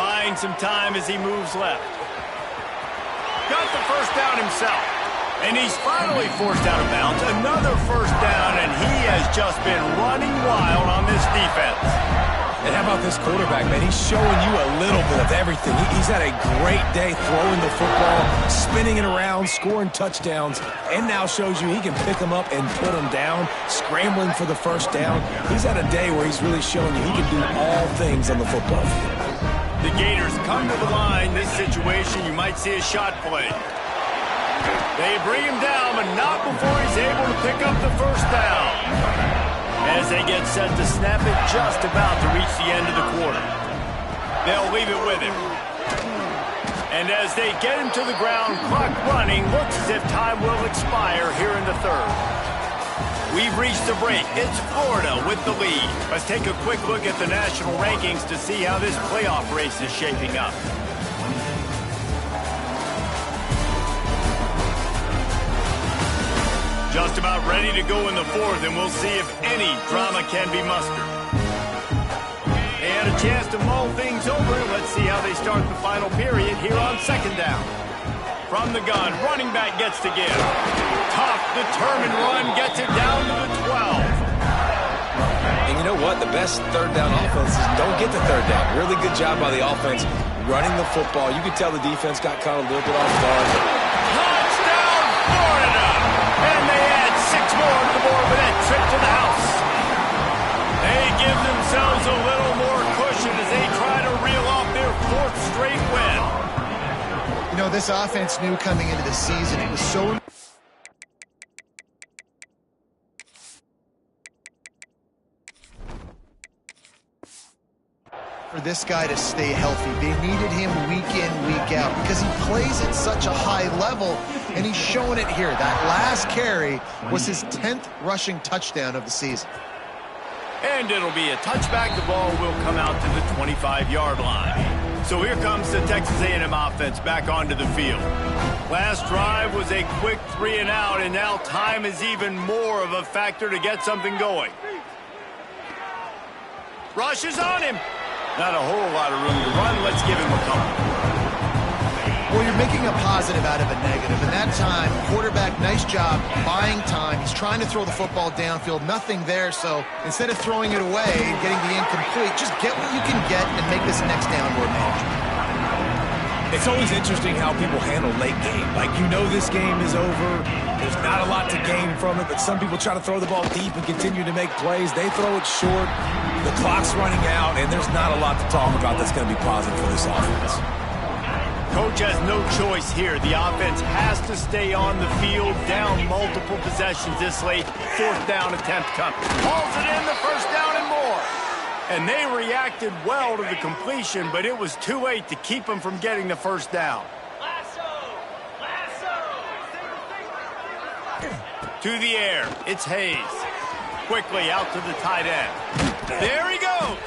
Buying some time as he moves left. Got the first down himself. And he's finally forced out of bounds. Another first down, and he has just been running wild on this defense. And how about this quarterback, man? He's showing you a little bit of everything. He's had a great day throwing the football, spinning it around, scoring touchdowns, and now shows you he can pick them up and put them down, scrambling for the first down. He's had a day where he's really showing you he can do all things on the football field. The Gators come to the line. This situation, you might see a shot play. They bring him down, but not before he's able to pick up the first down. As they get set to snap it, just about to reach the end of the quarter. They'll leave it with him. And as they get him to the ground, clock running, looks as if time will expire here in the 3rd. We've reached the break. It's Florida with the lead. Let's take a quick look at the national rankings to see how this playoff race is shaping up. Just about ready to go in the 4th, and we'll see if any drama can be mustered. They had a chance to mull things over. Let's see how they start the final period here on 2nd down. From the gun, running back gets to give. Tough, determined run gets it down to the 12. And you know what? The best 3rd down offenses don't get the 3rd down. Really good job by the offense running the football. You could tell the defense got caught a little bit off guard. Touchdown, Florida! And they add 6 more to the board with that trip to the house. They give themselves a little more cushion as they try to reel off their 4th straight win. You know, this offense knew coming into the season, it was so... for this guy to stay healthy. They needed him week in, week out because he plays at such a high level, and he's showing it here. That last carry was his 10th rushing touchdown of the season. And it'll be a touchback. The ball will come out to the 25-yard line. So here comes the Texas A&M offense back onto the field. Last drive was a quick 3 and out, and now time is even more of a factor to get something going. Rush is on him. Not a whole lot of room to run. Let's give him a couple. Well, you're making a positive out of a negative. And that time, quarterback, nice job buying time. He's trying to throw the football downfield. Nothing there. So instead of throwing it away and getting the incomplete, just get what you can get and make this next down more manageable. It's always interesting how people handle late game. Like, you know this game is over. There's not a lot to gain from it, but some people try to throw the ball deep and continue to make plays. They throw it short. The clock's running out, and there's not a lot to talk about that's going to be positive for this offense. Coach has no choice here. The offense has to stay on the field, down multiple possessions this late. 4th down attempt coming. Hauls it in, the 1st down and more. And they reacted well to the completion, but it was too late to keep them from getting the 1st down. To the air, it's Hayes. Quickly out to the tight end. There he goes.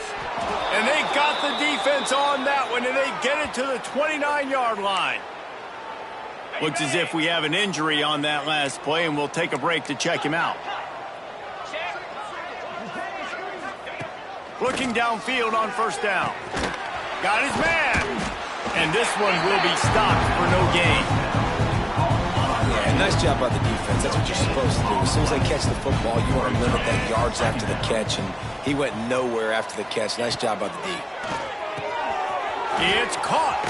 And they got the defense on that one, and they get it to the 29-yard line. Looks as if we have an injury on that last play, and we'll take a break to check him out. Looking downfield on 1st down. Got his man. And this one will be stopped for no gain. Yeah, nice job by the defense. That's what you're supposed to do. As soon as they catch the football, you want to limit that yards after the catch, and he went nowhere after the catch. Nice job by the D. It's caught.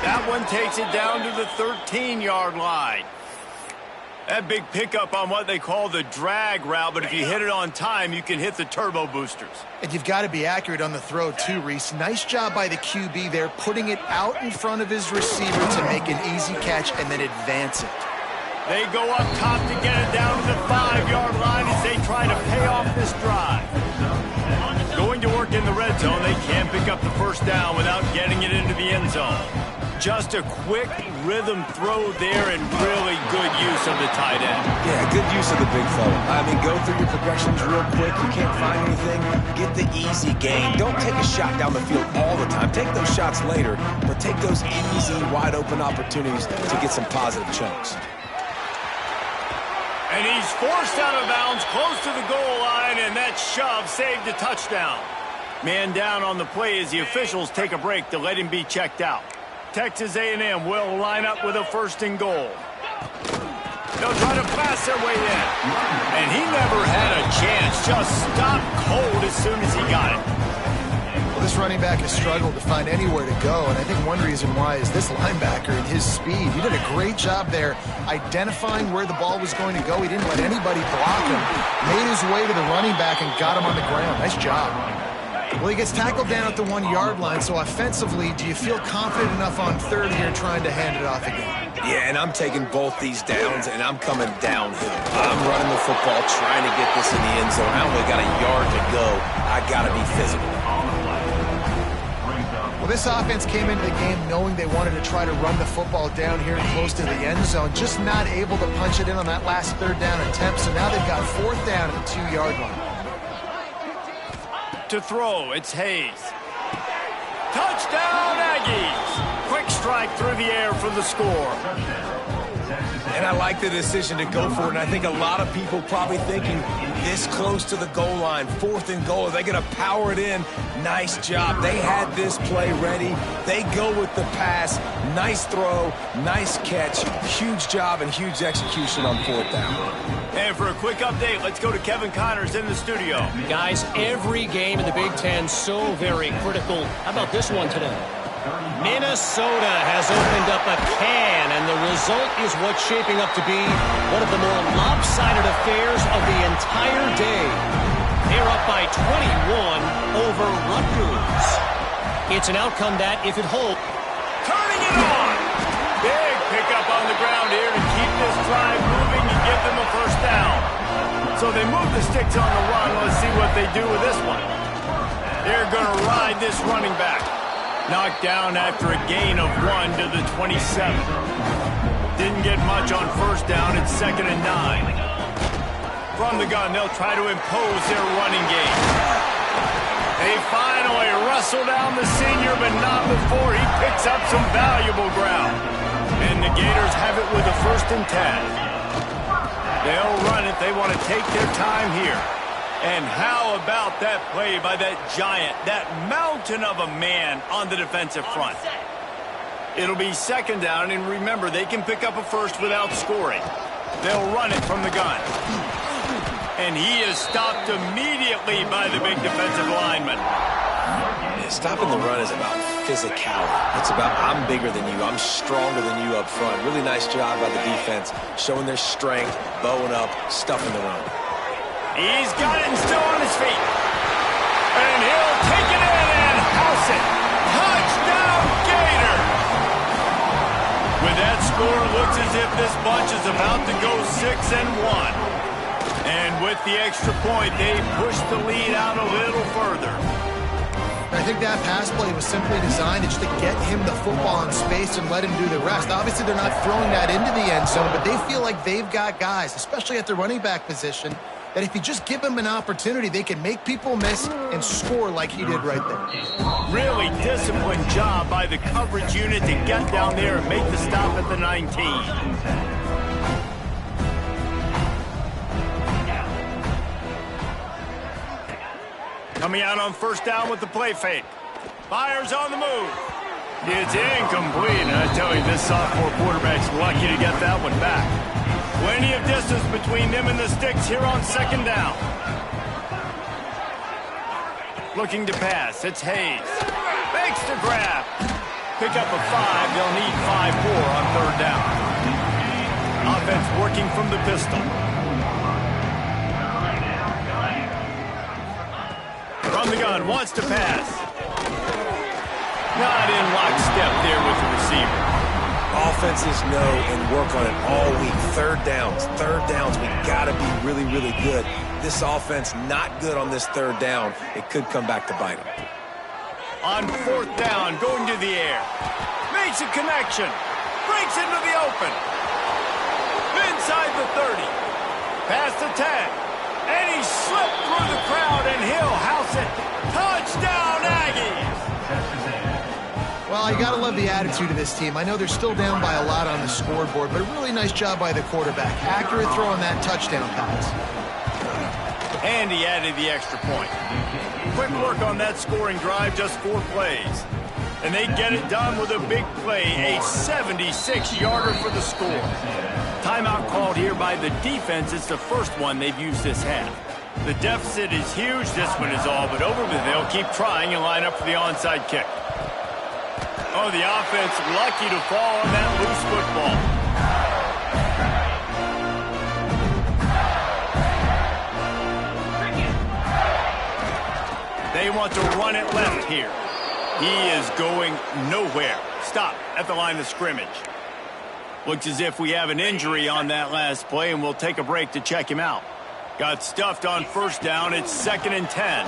That one takes it down to the 13-yard line. That big pickup on what they call the drag route, but if you hit it on time, you can hit the turbo boosters. And you've got to be accurate on the throw, too, Reese. Nice job by the QB there, putting it out in front of his receiver to make an easy catch and then advance it. They go up top to get it down to the 5-yard line as they try to pay off this drive. Going to work in the red zone, they can't pick up the 1st down without getting it into the end zone. Just a quick rhythm throw there and really good use of the tight end. Yeah, good use of the big fella. I mean, go through your progressions real quick. You can't find anything. Get the easy gain. Don't take a shot down the field all the time. Take those shots later, but take those easy, wide-open opportunities to get some positive chunks. And he's forced out of bounds close to the goal line, and that shove saved a touchdown. Man down on the play as the officials take a break to let him be checked out. Texas A&M will line up with a 1st and goal. They'll try to pass their way in. And he never had a chance. Just stopped cold as soon as he got it. Well, this running back has struggled to find anywhere to go, and I think one reason why is this linebacker and his speed. He did a great job there identifying where the ball was going to go. He didn't let anybody block him. Made his way to the running back and got him on the ground. Nice job. Well, he gets tackled down at the 1-yard line, so offensively, do you feel confident enough on 3rd here trying to hand it off again? Yeah, and I'm taking both these downs, and I'm coming downhill. I'm running the football, trying to get this in the end zone. I only got a yard to go. I got to be physical. Well, this offense came into the game knowing they wanted to try to run the football down here close to the end zone, just not able to punch it in on that last 3rd down attempt, so now they've got 4th down at the 2-yard line. To throw, it's Hayes. Touchdown, Aggies! Quick strike through the air for the score. And I like the decision to go for it, and I think a lot of people probably thinking this close to the goal line, 4th and goal, are they going to power it in? Nice job. They had this play ready. They go with the pass. Nice throw, nice catch, huge job and huge execution on 4th down. And for a quick update, let's go to Kevin Connors in the studio. Guys, every game in the Big Ten so very critical. How about this one today? Minnesota has opened up a can, and the result is what's shaping up to be one of the more lopsided affairs of the entire day. They're up by 21 over Rutgers. It's an outcome that, if it holds... Turning it on! Big pickup on the ground here to keep this drive moving and give them a 1st down. So they move the sticks on the run. Let's see what they do with this one. They're going to ride this running back. Knocked down after a gain of 1 to the 27. Didn't get much on 1st down. It's 2nd and 9. From the gun, they'll try to impose their running game. They finally wrestle down the senior, but not before he picks up some valuable ground. And the Gators have it with a 1st and 10. They'll run it. They want to take their time here. And how about that play by that giant, that mountain of a man on the defensive front? It'll be 2nd down, and remember, they can pick up a first without scoring. They'll run it from the gun. And he is stopped immediately by the big defensive lineman. Stopping the run is about physicality. It's about I'm bigger than you, I'm stronger than you up front. Really nice job by the defense, showing their strength, bowing up, stuffing the run. He's got it and still on his feet. And he'll take it in and house it. Touchdown, Gator! With that score, it looks as if this bunch is about to go 6-1. And with the extra point, they push the lead out a little further. I think that pass play was simply designed just to get him the football in space and let him do the rest. Obviously, they're not throwing that into the end zone, but they feel like they've got guys, especially at the running back position, that if you just give them an opportunity, they can make people miss and score like he did right there. Really disciplined job by the coverage unit to get down there and make the stop at the 19. Coming out on 1st down with the play fake. Fires on the move. It's incomplete, and I tell you, this sophomore quarterback's lucky to get that one back. Plenty of distance between them and the sticks here on 2nd down. Looking to pass. It's Hayes. Makes the grab. Pick up a 5. They'll need 5 more on 3rd down. Offense working from the pistol. From the gun, wants to pass. Not in lockstep there with the receiver. Offenses know and work on it all week. 3rd downs, we gotta be really, really good. This offense not good on this 3rd down. It could come back to bite them. On 4th down, going to the air. Makes a connection. Breaks into the open. Inside the 30. Past the 10. And he slipped through the crowd, and he'll house it. Touchdown, Aggies! Well, you got to love the attitude of this team. I know they're still down by a lot on the scoreboard, but a really nice job by the quarterback. Accurate throw on that touchdown pass. And he added the extra point. Quick work on that scoring drive, just 4 plays. And they get it done with a big play, a 76-yarder for the score. Timeout called here by the defense. It's the first one they've used this half. The deficit is huge. This one is all but over, but they'll keep trying and line up for the onside kick. Oh, the offense lucky to fall on that loose football. They want to run it left here. He is going nowhere. Stop at the line of scrimmage. Looks as if we have an injury on that last play, and we'll take a break to check him out. Got stuffed on 1st down. It's 2nd and 10.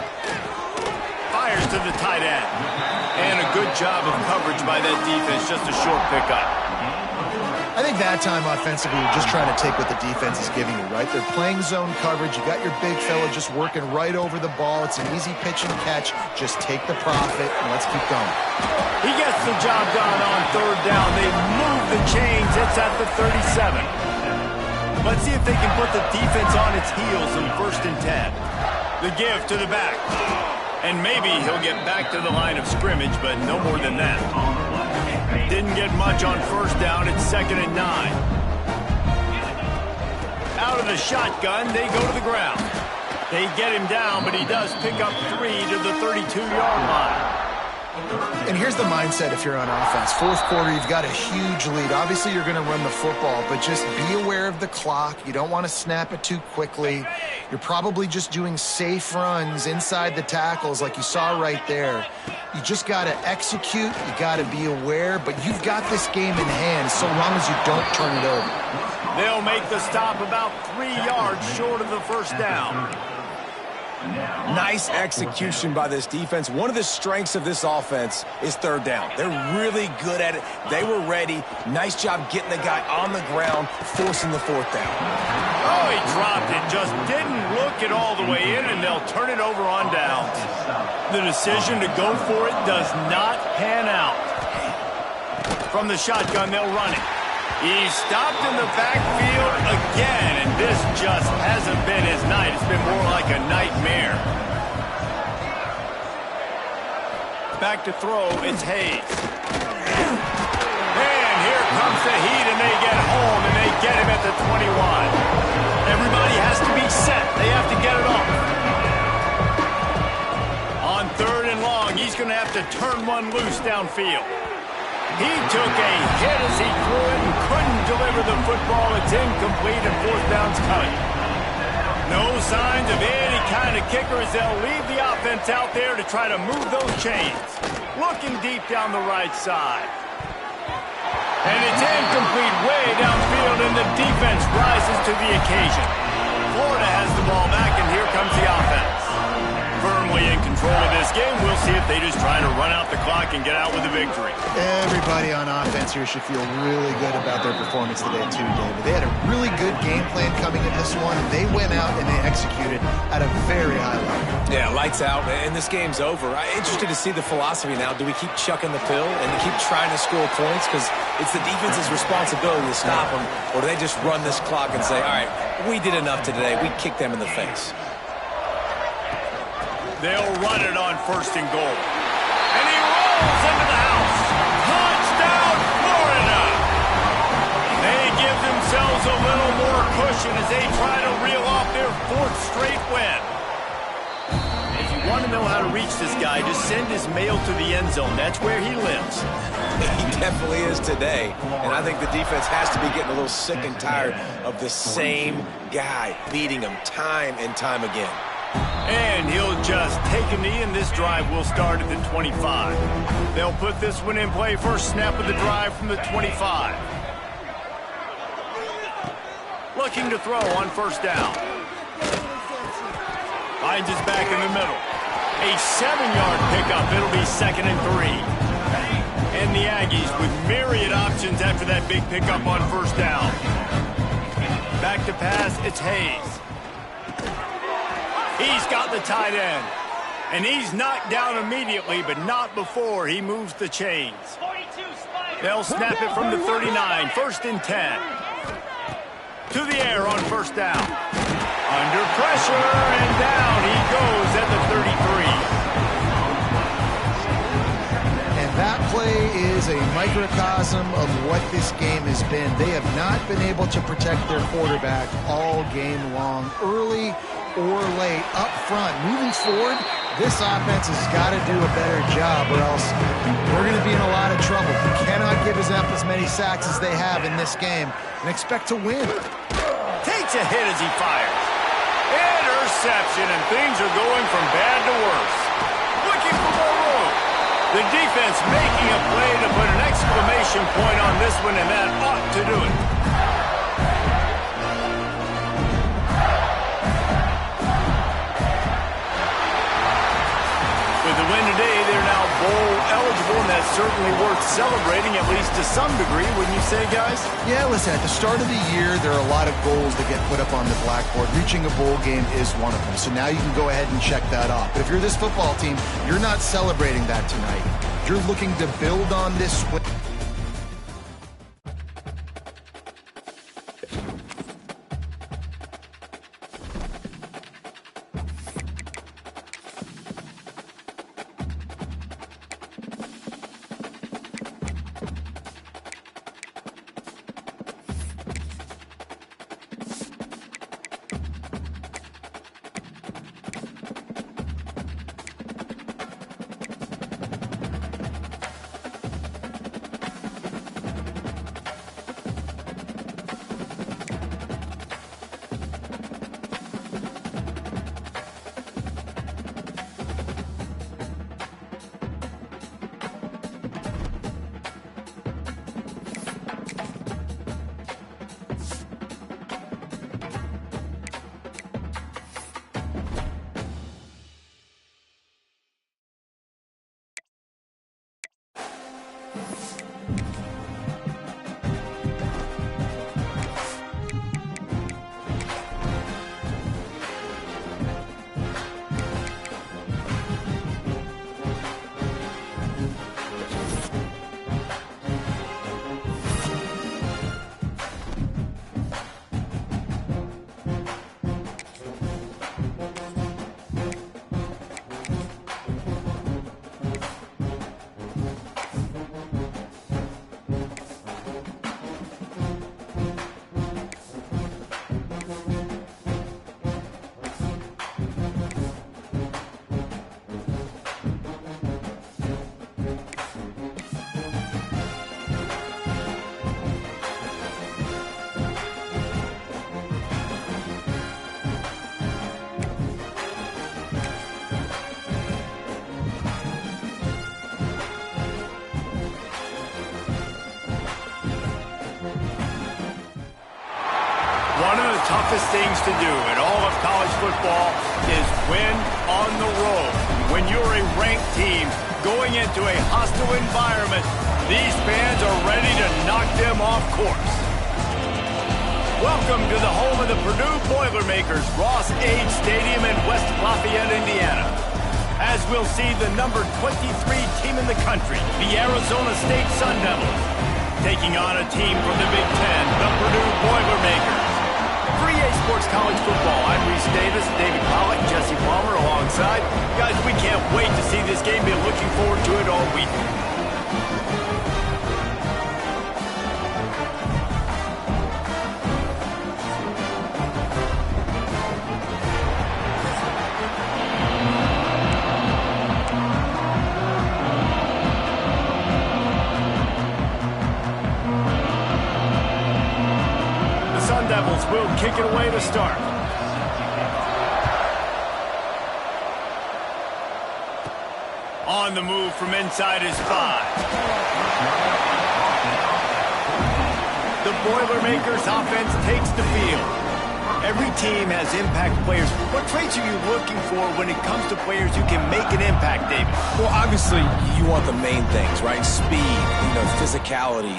Fires to the tight end. And a good job of coverage by that defense. Just a short pickup. I think that time offensively, you're just trying to take what the defense is giving you, right? They're playing zone coverage. You got your big fella just working right over the ball. It's an easy pitch and catch. Just take the profit, and let's keep going. He gets the job done on 3rd down. They move the chains. It's at the 37. Let's see if they can put the defense on its heels in 1st and 10. The give to the back. And maybe he'll get back to the line of scrimmage, but no more than that. Didn't get much on 1st down. It's 2nd and 9. Out of the shotgun, they go to the ground. They get him down, but he does pick up 3 to the 32-yard line. And here's the mindset if you're on offense. 4th quarter, you've got a huge lead. Obviously, you're going to run the football, but just be aware of the clock. You don't want to snap it too quickly. You're probably just doing safe runs inside the tackles like you saw right there. You just got to execute. You got to be aware, but you've got this game in hand so long as you don't turn it over. They'll make the stop about 3 yards short of the 1st down. Nice execution by this defense. One of the strengths of this offense is 3rd down. They're really good at it. They were ready. Nice job getting the guy on the ground, forcing the 4th down. Oh, he dropped it. Just didn't look it all the way in, and they'll turn it over on downs. The decision to go for it does not pan out. From the shotgun, they'll run it. He's stopped in the backfield again, and this just hasn't been his night. It's been more like a nightmare. Back to throw, it's Hayes. And here comes the heat, and they get home, and they get him at the 21. Everybody has to be set. They have to get it off. On 3rd and long, he's going to have to turn one loose downfield. He took a hit as he threw it and couldn't deliver the football. It's incomplete and 4th down's cut. No signs of any kind of kicker as they'll leave the offense out there to try to move those chains. Looking deep down the right side. And it's incomplete way downfield, and the defense rises to the occasion. Florida has the ball back, and here comes the offense. Firmly in control of this game. We'll see if they just try to run out the clock and get out with a victory. Everybody on offense here should feel really good about their performance today too, David. They had a really good game plan coming in this one, and they went out and they executed at a very high level. Yeah, lights out, and this game's over. I'm interested to see the philosophy now. Do we keep chucking the pill and keep trying to score points? Because it's the defense's responsibility to stop them, or do they just run this clock and say, all right, we did enough today. We kicked them in the face. They'll run it on 1st and goal. And he rolls into the house. Touchdown, Florida! They give themselves a little more cushion as they try to reel off their 4th straight win. If you want to know how to reach this guy, just send his mail to the end zone. That's where he lives. He definitely is today. And I think the defense has to be getting a little sick and tired of the same guy beating him time and time again. And he'll just take a knee, and this drive will start at the 25. They'll put this one in play. First snap of the drive from the 25. Looking to throw on 1st down. Finds his back in the middle. A 7-yard pickup. It'll be 2nd and 3. And the Aggies with myriad options after that big pickup on 1st down. Back to pass, it's Hayes. He's got the tight end. And he's knocked down immediately, but not before he moves the chains. They'll snap it from the 39, 1st and 10. To the air on 1st down. Under pressure, and down he goes at the 33. And that play is a microcosm of what this game has been. They have not been able to protect their quarterback all game long. Early or late, up front, moving forward, this offense has got to do a better job, or else we're going to be in a lot of trouble. You cannot give us up as many sacks as they have in this game and expect to win. Takes a hit as he fires. Interception, and things are going from bad to worse. Looking for more room. The defense making a play to put an exclamation point on this one, and that ought to do it. With the win today, they're now bowl eligible, and that's certainly worth celebrating, at least to some degree, wouldn't you say, guys? Yeah, listen, at the start of the year, there are a lot of goals that get put up on the blackboard. Reaching a bowl game is one of them, so now you can go ahead and check that off. But if you're this football team, you're not celebrating that tonight. You're looking to build on this win. One of the toughest things to do in all of college football is win on the road. When you're a ranked team going into a hostile environment, these fans are ready to knock them off course. Welcome to the home of the Purdue Boilermakers, Ross-Ade Stadium in West Lafayette, Indiana. As we'll see the number 23 team in the country, the Arizona State Sun Devils, taking on a team from the Big Ten, the Purdue Boilermakers. For EA Sports College Football, I'm Reese Davis, David Pollack, Jesse Palmer alongside. Guys, we can't wait to see this game. Been looking forward to it all week. Devils will kick it away to start. On the move from inside his 5. The Boilermakers offense takes the field. Every team has impact players. What traits are you looking for when it comes to players who can make an impact, David? Well, obviously, you want the main things, right? Speed, physicality,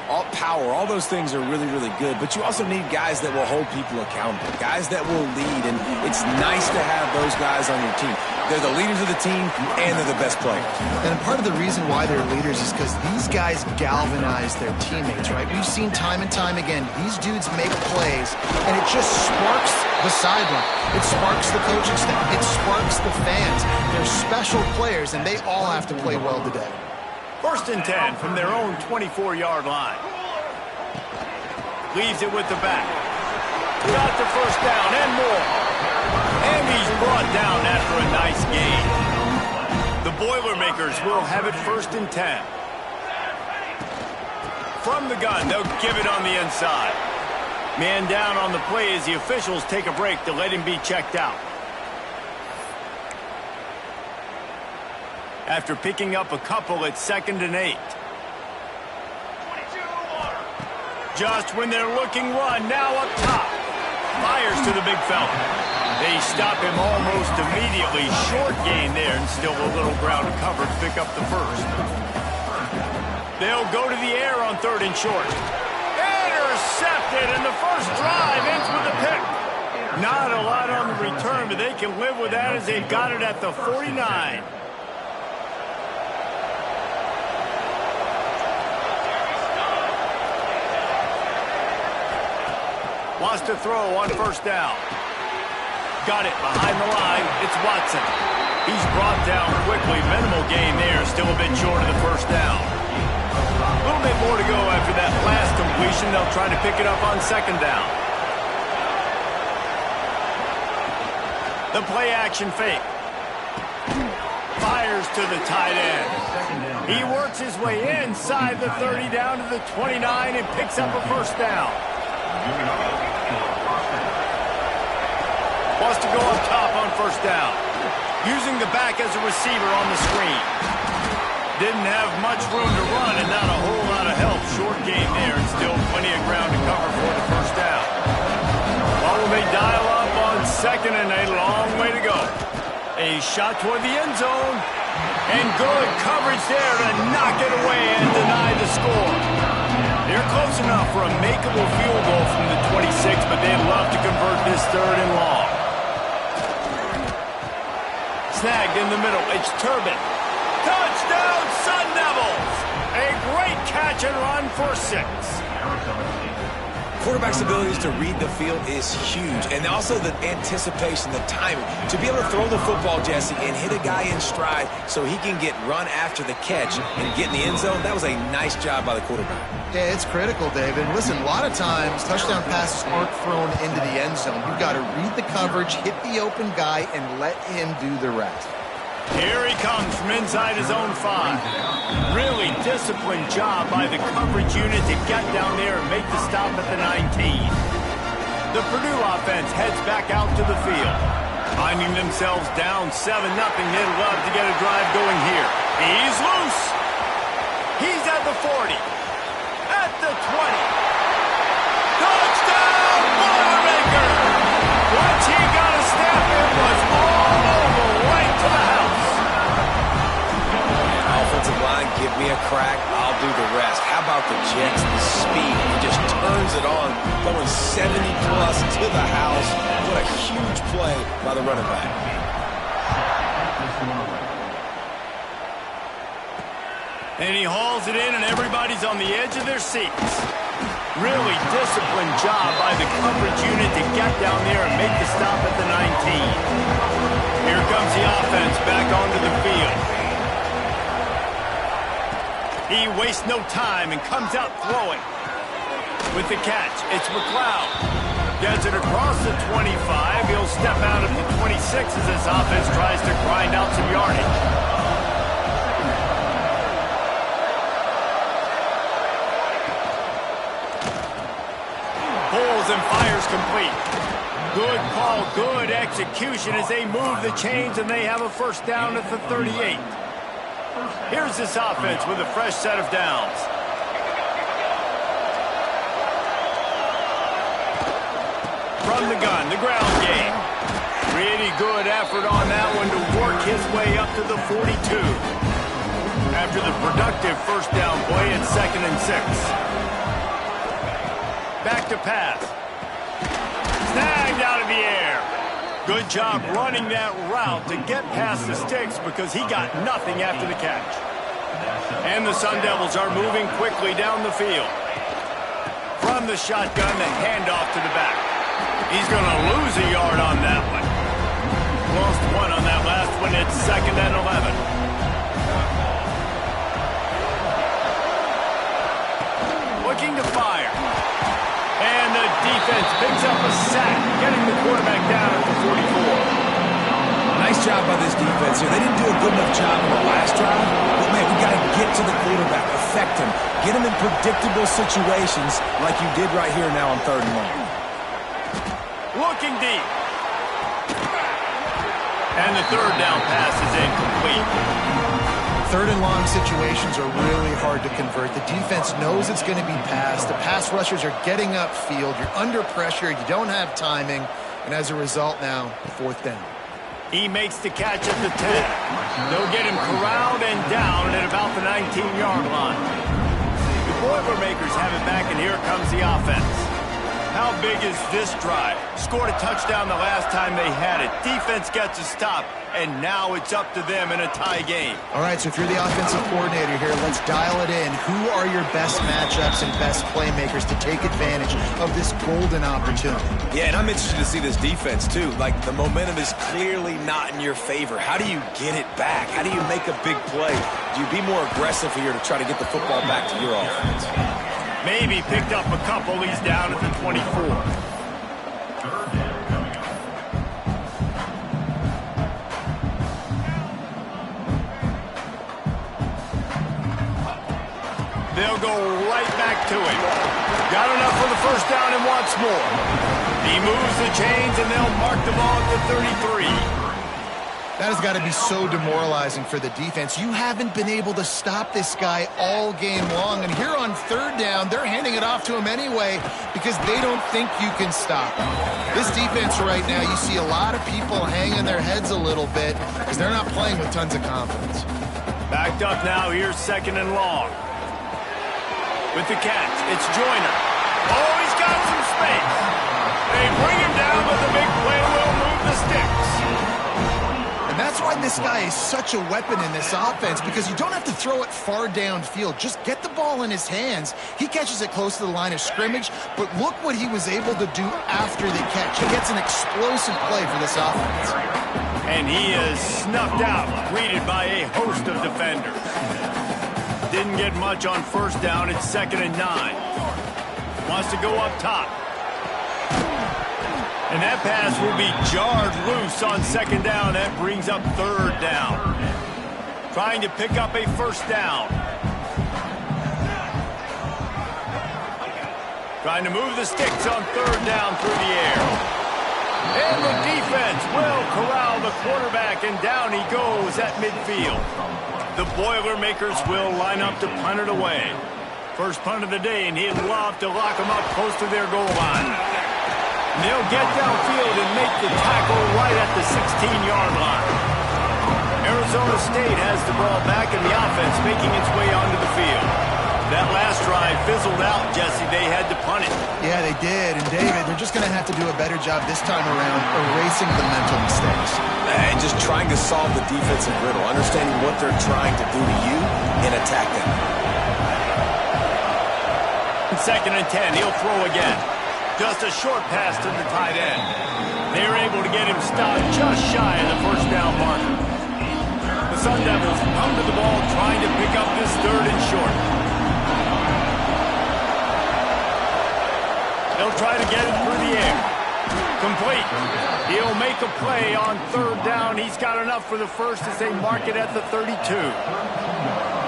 all power. All those things are really, really good. But you also need guys that will hold people accountable, guys that will lead. And it's nice to have those guys on your team. They're the leaders of the team, and they're the best players. And part of the reason why they're leaders is because these guys galvanize their teammates, right? We've seen time and time again, these dudes make plays, and it just sparks the sideline. It sparks the coaching staff. It sparks the fans. They're special players, and they all have to play well today. 1st and 10 from their own 24-yard line. Leaves it with the back. Got the first down and more. And he's brought down after a nice gain. The Boilermakers will have it 1st and 10. From the gun, they'll give it on the inside. Man down on the play as the officials take a break to let him be checked out. After picking up a couple, it's 2nd and 8. Just when they're looking run, now up top. Fires to the big fella. They stop him almost immediately. Short gain there, and still a little ground to cover to pick up the first. They'll go to the air on 3rd and short. Intercepted, and the first drive ends with a pick. Not a lot on the return, but they can live with that as they've got it at the 49. Wants to throw on 1st down. Got it behind the line. It's Watson. He's brought down quickly. Minimal gain there. Still a bit short of the 1st down. A little bit more to go after that last completion. They'll try to pick it up on 2nd down. The play action fake. Fires to the tight end. He works his way inside the 30 down to the 29 and picks up a 1st down. Wants to go up top on 1st down. Using the back as a receiver on the screen. Didn't have much room to run and not a whole lot of help. Short gain there and still plenty of ground to cover for the 1st down. Well, will they dial up on 2nd and a long way to go. A shot toward the end zone. And good coverage there to knock it away and deny the score. They're close enough for a makeable field goal from the 26, but they'd love to convert this 3rd and long. Snagged in the middle. It's Turbin. Touchdown, Sun Devils! A great catch and run for 6. Quarterback's abilities to read the field is huge, and also the anticipation, the timing. To be able to throw the football, Jesse, and hit a guy in stride so he can get run after the catch and get in the end zone, that was a nice job by the quarterback. Yeah, it's critical, David. Listen, a lot of times, touchdown passes aren't thrown into the end zone. You've got to read the coverage, hit the open guy, and let him do the rest. Here he comes from inside his own 5. Really disciplined job by the coverage unit to get down there and make the stop at the 19. The Purdue offense heads back out to the field. Finding themselves down 7-0, they'd love to get a drive going here. He's loose. He's at the 40. At the 20. Touchdown, Boilermakers! crack, I'll do the rest. How about the jets, the speed? He just turns it on, going 70-plus to the house. What a huge play by the running back. And he hauls it in, and everybody's on the edge of their seats. Really disciplined job by the coverage unit to get down there and make the stop at the 19. Here comes the offense back onto the field. He wastes no time and comes out throwing. With the catch, it's McLeod. Gets it across the 25. He'll step out of the 26 as this offense tries to grind out some yardage. Pulls and fires complete. Good call, good execution as they move the chains, and they have a first down at the 38. Here's this offense with a fresh set of downs. From the gun, the ground game. Really good effort on that one to work his way up to the 42. After the productive first down play at 2nd and 6. Back to pass. Snagged out of the air. Good job running that route to get past the sticks because he got nothing after the catch. And the Sun Devils are moving quickly down the field. From the shotgun, the handoff to the back. He's going to lose a yard on that one. Lost one on that last one. It's 2nd and 11. Looking to fire. And the defense picks up a sack, getting the quarterback down at the 44. Nice job by this defense here. They didn't do a good enough job in the last drive, but, man, we got to get to the quarterback, affect him, get him in predictable situations like you did right here now on 3rd and long. Looking deep. And the 3rd down pass is incomplete. 3rd and long situations are really hard to convert. The defense knows it's going to be passed. The pass rushers are getting upfield. You're under pressure. You don't have timing. And as a result now, 4th down. He makes the catch at the 10. They'll get him corralled and down at about the 19-yard line. The Boilermakers have it back, and here comes the offense. How big is this drive? Scored a touchdown the last time they had it. Defense gets a stop, and now it's up to them in a tie game. All right, so if you're the offensive coordinator here, let's dial it in. Who are your best matchups and best playmakers to take advantage of this golden opportunity? Yeah, and I'm interested to see this defense, too. Like, the momentum is clearly not in your favor. How do you get it back? How do you make a big play? Do you be more aggressive here to try to get the football back to your offense? Maybe picked up a couple. He's down at the 24. They'll go right back to him. Got enough for the first down and wants more. He moves the chains, and they'll mark the ball at the 33. That has got to be so demoralizing for the defense. You haven't been able to stop this guy all game long. And here on 3rd down, they're handing it off to him anyway because they don't think you can stop him. This defense right now, you see a lot of people hanging their heads a little bit because they're not playing with tons of confidence. Backed up now. Here's 2nd and long. With the catch, it's Joyner. Oh, he's got some space. They bring him down, but the big play will move the sticks. And that's why this guy is such a weapon in this offense, because you don't have to throw it far downfield. Just get the ball in his hands. He catches it close to the line of scrimmage, but look what he was able to do after the catch. He gets an explosive play for this offense. And he is snuffed out, greeted by a host of defenders. Didn't get much on first down. It's 2nd and 9. Wants to go up top. And that pass will be jarred loose on 2nd down. That brings up 3rd down. Trying to pick up a first down. Trying to move the sticks on 3rd down through the air. And the defense will corral the quarterback, and down he goes at midfield. The Boilermakers will line up to punt it away. First punt of the day, and he'd love to lock them up close to their goal line. And they'll get downfield and make the tackle right at the 16-yard line. Arizona State has the ball back in the offense, making its way onto the field. That last drive fizzled out, Jesse. They had to punt it. Yeah, they did. And, David, they're just going to have to do a better job this time around erasing the mental mistakes. And just trying to solve the defensive riddle, understanding what they're trying to do to you and attack them. 2nd and 10. He'll throw again. Just a short pass to the tight end. They were able to get him stopped just shy of the first down marker. The Sun Devils come to the ball trying to pick up this 3rd and short. They'll try to get it through the air. Complete. He'll make a play on 3rd down. He's got enough for the first as they mark it at the 32.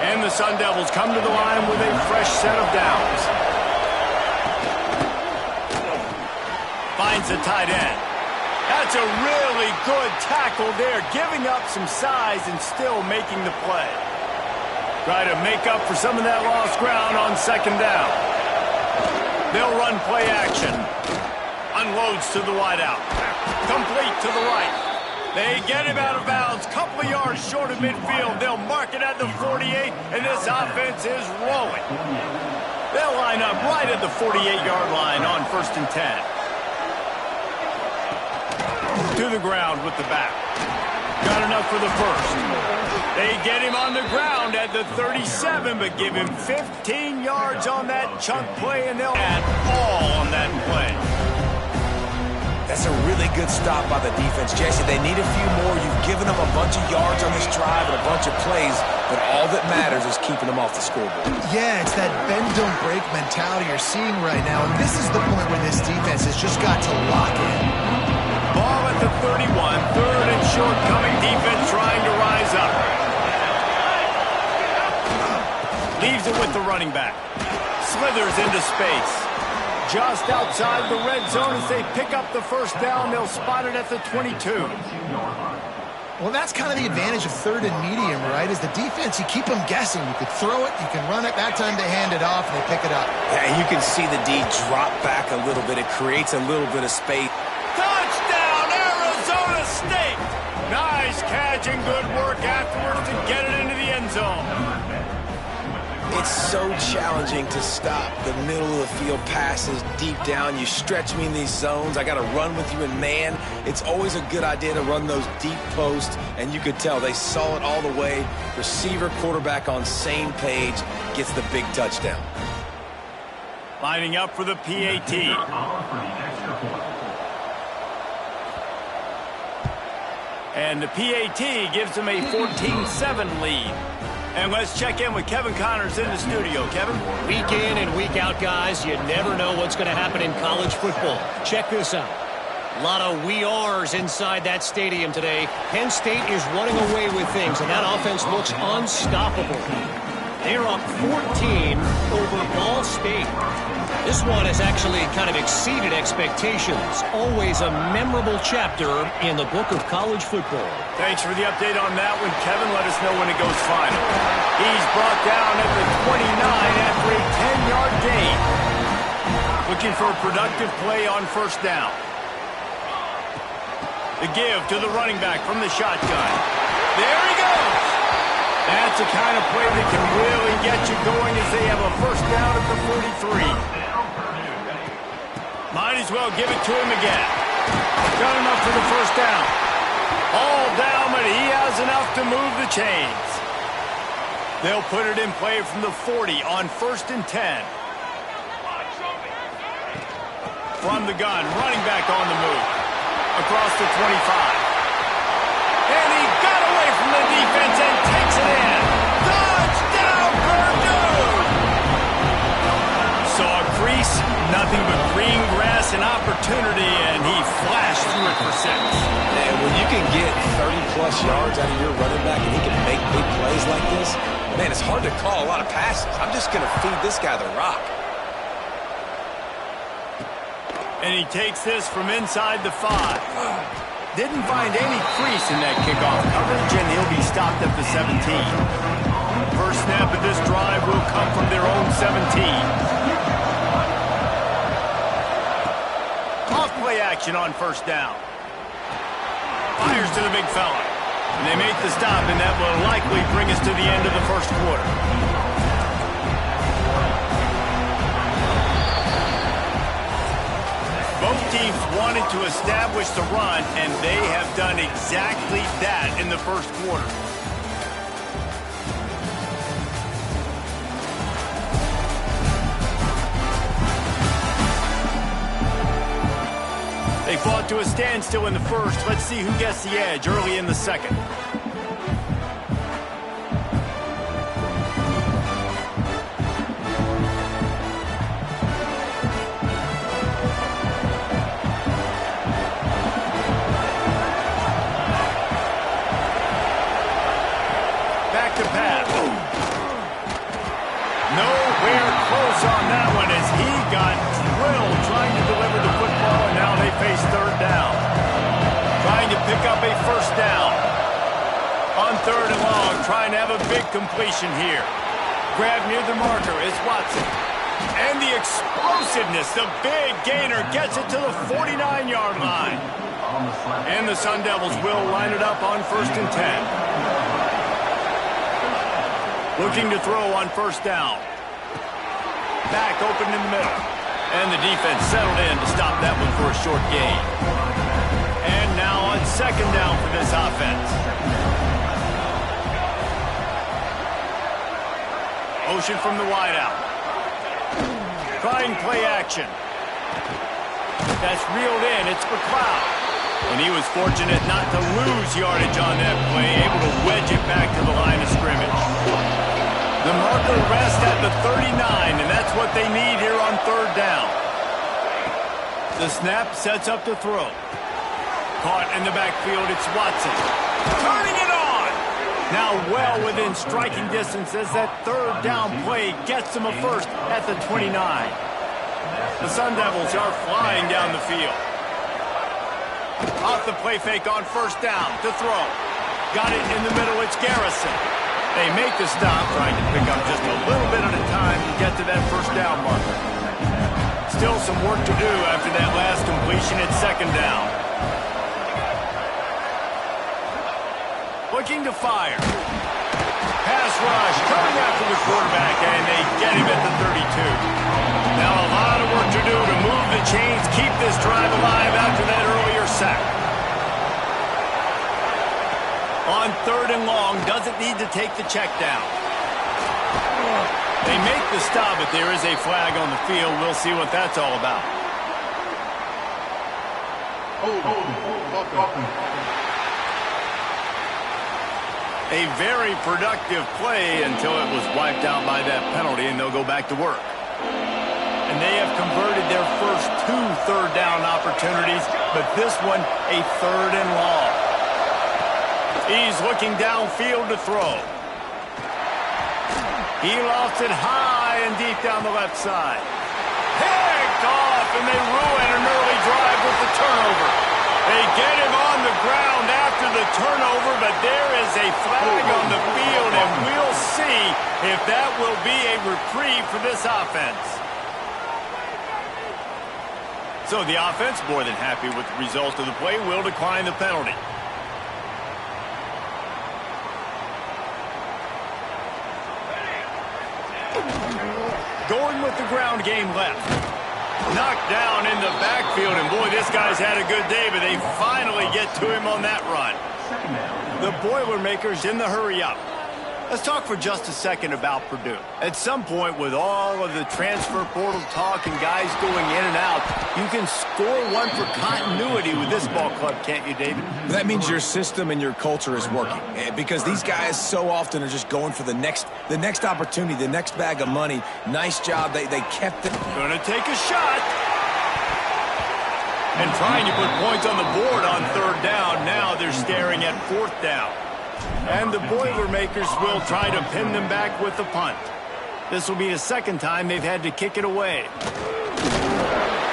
And the Sun Devils come to the line with a fresh set of downs. Finds the tight end. That's a really good tackle there, giving up some size and still making the play. Try to make up for some of that lost ground on 2nd down. They'll run play action. Unloads to the wideout. Complete to the right. They get him out of bounds. Couple of yards short of midfield. They'll mark it at the 48, and this offense is rolling. They'll line up right at the 48-yard line on 1st and 10. To the ground with the back. Got enough for the first. They get him on the ground at the 37, but give him 15 yards on that chunk play, and they'll add all on that play. That's a really good stop by the defense, Jesse. They need a few more. You've given them a bunch of yards on this drive and a bunch of plays, but all that matters is keeping them off the scoreboard. Yeah, it's that bend-don't-break mentality you're seeing right now, and this is the point where this defense has just got to lock in. Ball at the 31, 3rd and short, coming defense trying to rise up. Leaves it with the running back. Slithers into space. Just outside the red zone as they pick up the first down. They'll spot it at the 22. Well, that's kind of the advantage of 3rd and medium, right? Is the defense, you keep them guessing. You could throw it, you can run it. That time they hand it off and they pick it up. Yeah, you can see the D drop back a little bit. It creates a little bit of space. Touchdown, Arizona State! Nice catch and good work afterwards to get it into the end zone. It's so challenging to stop the middle of the field passes deep down. You stretch me in these zones. I got to run with you in man. It's always a good idea to run those deep posts, and you could tell they saw it all the way. Receiver, quarterback on same page, gets the big touchdown. Lining up for the PAT. And the PAT gives them a 14-7 lead. And let's check in with Kevin Connors in the studio. Kevin? Week in and week out, guys, you never know what's going to happen in college football. Check this out. A lot of we are's inside that stadium today. Penn State is running away with things, and that offense looks unstoppable. They're up 14 over Ball State. This one has actually kind of exceeded expectations. Always a memorable chapter in the book of college football. Thanks for the update on that one, Kevin. Let us know when it goes final. He's brought down at the 29 after a 10-yard gain. Looking for a productive play on 1st down. The give to the running back from the shotgun. There he goes. That's the kind of play that can really get you going as they have a 1st down at the 43. Might as well give it to him again. Got enough for the 1st down. All down, but he has enough to move the chains. They'll put it in play from the 40 on 1st and 10. From the gun, running back on the move. Across the 25. And he got away from the defense and takes it in. Touchdown, Purdue! Saw a crease, nothing but green grass and opportunity, and he flashed through it for 6. And when you can get 30-plus yards out of your running back and he can make big plays like this, man, it's hard to call a lot of passes. I'm just going to feed this guy the rock. And he takes this from inside the 5. Didn't find any crease in that kickoff coverage, and he'll be stopped at the 17. First snap of this drive will come from their own 17. Off play action on 1st down. Fires to the big fella. And they make the stop, and that will likely bring us to the end of the first quarter. Both teams wanted to establish the run, and they have done exactly that in the first quarter. They fought to a standstill in the first. Let's see who gets the edge early in the second. Back to pass. Nowhere close on that one as he got drilled trying to deliver the football, and now they face third down. Trying to pick up a first down. On third and long, trying to have a big completion here. Grab near the marker is Watson. And the explosiveness, the big gainer gets it to the 49-yard line. And the Sun Devils will line it up on 1st and 10. Looking to throw on first down. Back open in the middle. And the defense settled in to stop that one for a short gain. And now on second down for this offense. Motion from the wideout. Trying play action. That's reeled in. It's McLeod. And he was fortunate not to lose yardage on that play, able to wedge it back to the line of scrimmage. The marker rests at the 39, and that's what they need here on third down. The snap sets up the throw. Caught in the backfield, it's Watson. Turning it on! Now well within striking distance as that third down play gets them a first at the 29. The Sun Devils are flying down the field. Off the play fake on first down to throw. Got it in the middle, it's Garrison. They make the stop, trying to pick up just a little bit at a time to get to that first down marker. Still some work to do after that last completion at second down. Looking to fire. Pass rush, coming after the quarterback, and they get him at the 32. Now a lot of work to do to move the chains, keep this drive alive after that earlier sack. On third and long, doesn't need to take the check down. They make the stop, but there is a flag on the field. We'll see what that's all about. A very productive play until it was wiped out by that penalty, and they'll go back to work. And they have converted their first 2 third down opportunities, but this one a third and long. He's looking downfield to throw. He lofts it high and deep down the left side. Picked off, and they ruin an early drive with the turnover. They get him on the ground after the turnover, but there is a flag on the field, and we'll see if that will be a reprieve for this offense. So the offense, more than happy with the result of the play, will decline the penalty. Going with the ground game left. Knocked down in the backfield, and boy, this guy's had a good day, but they finally get to him on that run. The Boilermakers in the hurry-up. Let's talk for just a second about Purdue. At some point, with all of the transfer portal talk and guys going in and out, you can score one for continuity with this ball club, can't you, David? That means your system and your culture is working, because these guys so often are just going for the next opportunity, the next bag of money. Nice job. They kept it. Gonna take a shot. And trying to put points on the board on third down. Now they're staring at fourth down. And the Boilermakers will try to pin them back with the punt. This will be the second time they've had to kick it away.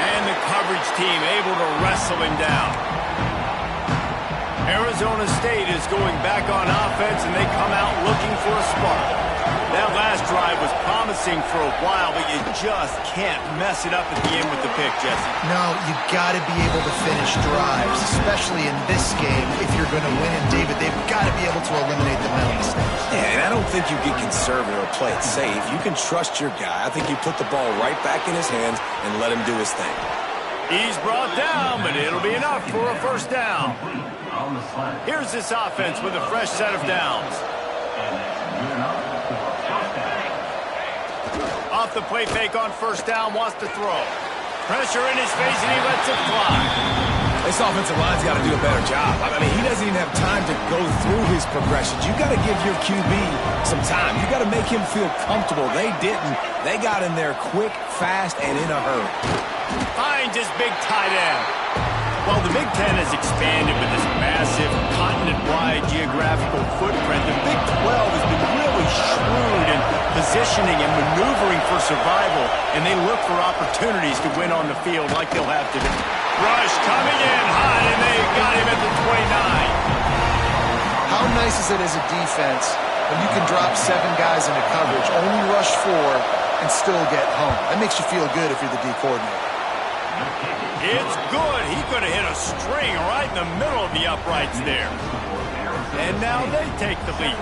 And the coverage team able to wrestle him down. Arizona State is going back on offense, and they come out looking for a spark. That last drive was promising for a while, but you just can't mess it up at the end with the pick, Jesse. No, you got to be able to finish drives, especially in this game. If you're going to win it, David, they've got to be able to eliminate the mental mistakes. Yeah, and I don't think you get conservative or play it safe. You can trust your guy. I think you put the ball right back in his hands and let him do his thing. He's brought down, but it'll be enough for a first down. On the slant. Here's this offense with a fresh set of downs. And that's good enough for a first down. Off the play fake on first down, wants to throw. Pressure in his face, and he lets it fly. This offensive line's got to do a better job. I mean, he doesn't even have time to go through his progressions. You got to give your QB some time. You got to make him feel comfortable. They didn't. They got in there quick, fast, and in a hurry. Finds his big tight end. Well, the Big Ten has expanded with this massive, continent-wide geographical footprint. The Big 12 has been really shrewd in positioning and maneuvering for survival, and they look for opportunities to win on the field like they'll have today. Rush coming in hot, and they got him at the 29. How nice is it as a defense when you can drop 7 guys into coverage, only rush 4, and still get home? That makes you feel good if you're the D coordinator. It's good. He could have hit a string right in the middle of the uprights there. And now they take the lead.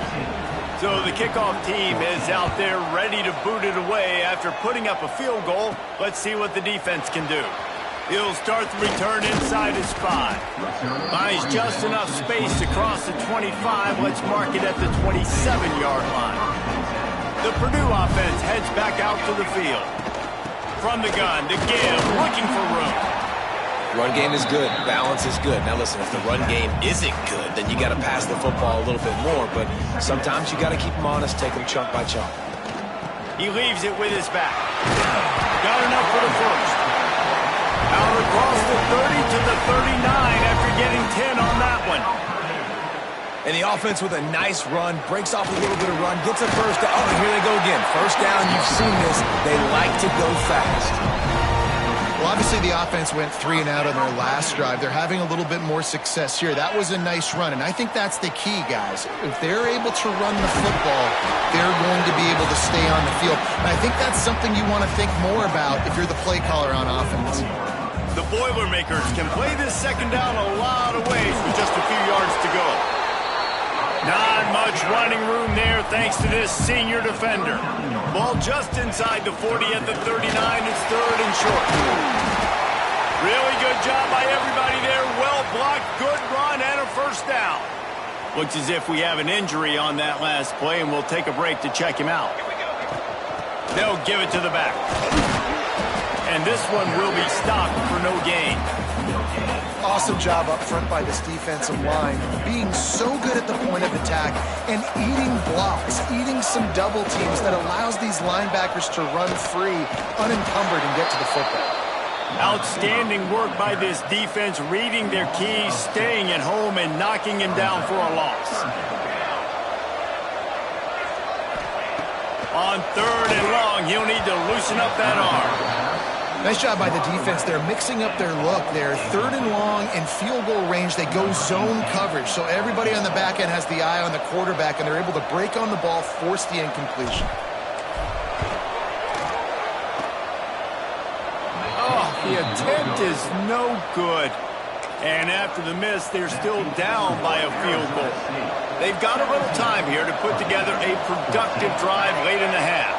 So the kickoff team is out there ready to boot it away after putting up a field goal. Let's see what the defense can do. He'll start the return inside his 5. Buys just enough space to cross the 25. Let's mark it at the 27-yard line. The Purdue offense heads back out to the field. From the gun to give, looking for room. Run game is good. Balance is good. Now listen, if the run game isn't good, then you got to pass the football a little bit more. But sometimes you got to keep them honest, take them chunk by chunk. He leaves it with his back. Got enough for the first. Out across the 30 to the 39 after getting 10 on that one. And the offense with a nice run, breaks off a little bit of run, gets a first down. Oh, and here they go again. First down, you've seen this. They like to go fast. Well, obviously the offense went 3 and out on their last drive. They're having a little bit more success here. That was a nice run, and I think that's the key, guys. If they're able to run the football, they're going to be able to stay on the field. And I think that's something you want to think more about if you're the play caller on offense. The Boilermakers can play this second down a lot of ways with just a few yards to go. Not much running room there thanks to this senior defender. Ball just inside the 40 at the 39. It's third and short. Really good job by everybody there. Well blocked, good run, and a first down. Looks as if we have an injury on that last play, and we'll take a break to check him out. They'll give it to the back. And this one will be stopped for no gain. Awesome job up front by this defensive line, being so good at the point of attack and eating blocks, eating some double teams that allows these linebackers to run free, unencumbered, and get to the football. Outstanding work by this defense, reading their keys, staying at home, and knocking him down for a loss. On third and long, he'll need to loosen up that arm. Nice job by the defense. They're mixing up their look. They're third and long in field goal range. They go zone coverage. So everybody on the back end has the eye on the quarterback, and they're able to break on the ball, force the incompletion. Oh, the attempt is no good. And after the miss, they're still down by a field goal. They've got a little time here to put together a productive drive late in the half.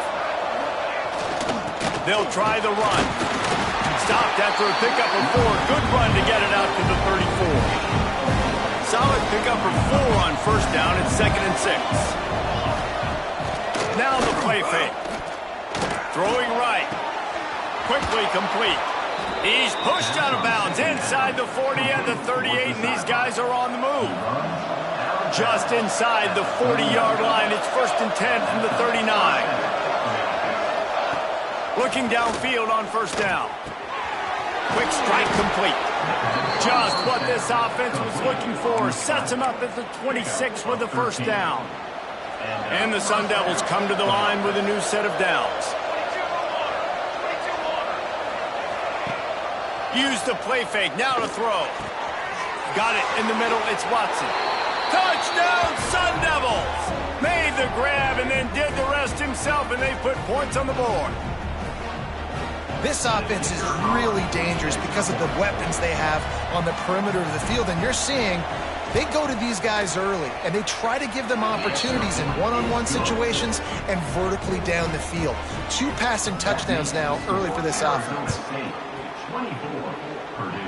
They'll try the run. Stopped after a pickup of 4. Good run to get it out to the 34. Solid pickup of 4 on first down at 2nd and 6. Now the play fake. Throwing right. Quickly complete. He's pushed out of bounds inside the 40 and the 38, and these guys are on the move. Just inside the 40-yard line. It's 1st and 10 from the 39. Looking downfield on first down. Quick strike complete. Just what this offense was looking for. Sets him up at the 26 with the first down. And the Sun Devils come to the line with a new set of downs. Use the play fake. Now to throw. Got it in the middle. It's Watson. Touchdown, Sun Devils! Made made the grab and then did the rest himself, and they put points on the board. This offense is really dangerous because of the weapons they have on the perimeter of the field. And you're seeing they go to these guys early, and they try to give them opportunities in one-on-one situations and vertically down the field. 2 passing touchdowns now early for this offense. 24, Purdue,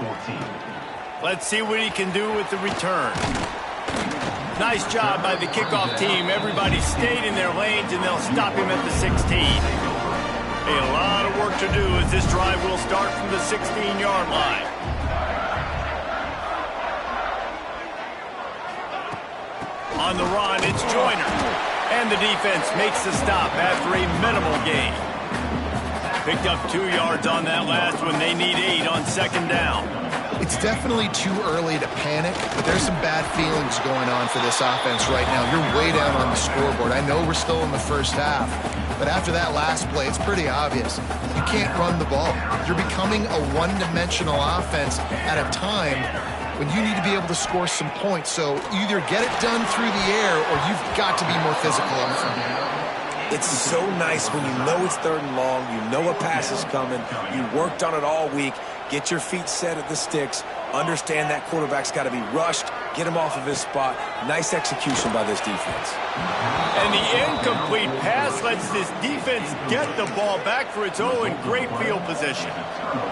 14. Let's see what he can do with the return. Nice job by the kickoff team. Everybody stayed in their lanes, and they'll stop him at the 16. A lot of work to do as this drive will start from the 16-yard line. On the run, it's Joyner. And the defense makes the stop after a minimal gain. Picked up 2 yards on that last one. They need 8 on second down. It's definitely too early to panic, but there's some bad feelings going on for this offense right now. You're way down on the scoreboard. I know we're still in the first half, but after that last play, it's pretty obvious. You can't run the ball. You're becoming a one-dimensional offense at a time when you need to be able to score some points. So either get it done through the air or you've got to be more physical up front. It's so nice when you know it's 3rd and long, you know a pass is coming, you worked on it all week, get your feet set at the sticks, understand that quarterback's got to be rushed, get him off of his spot. Nice execution by this defense. And the incomplete pass lets this defense get the ball back for its own great field position.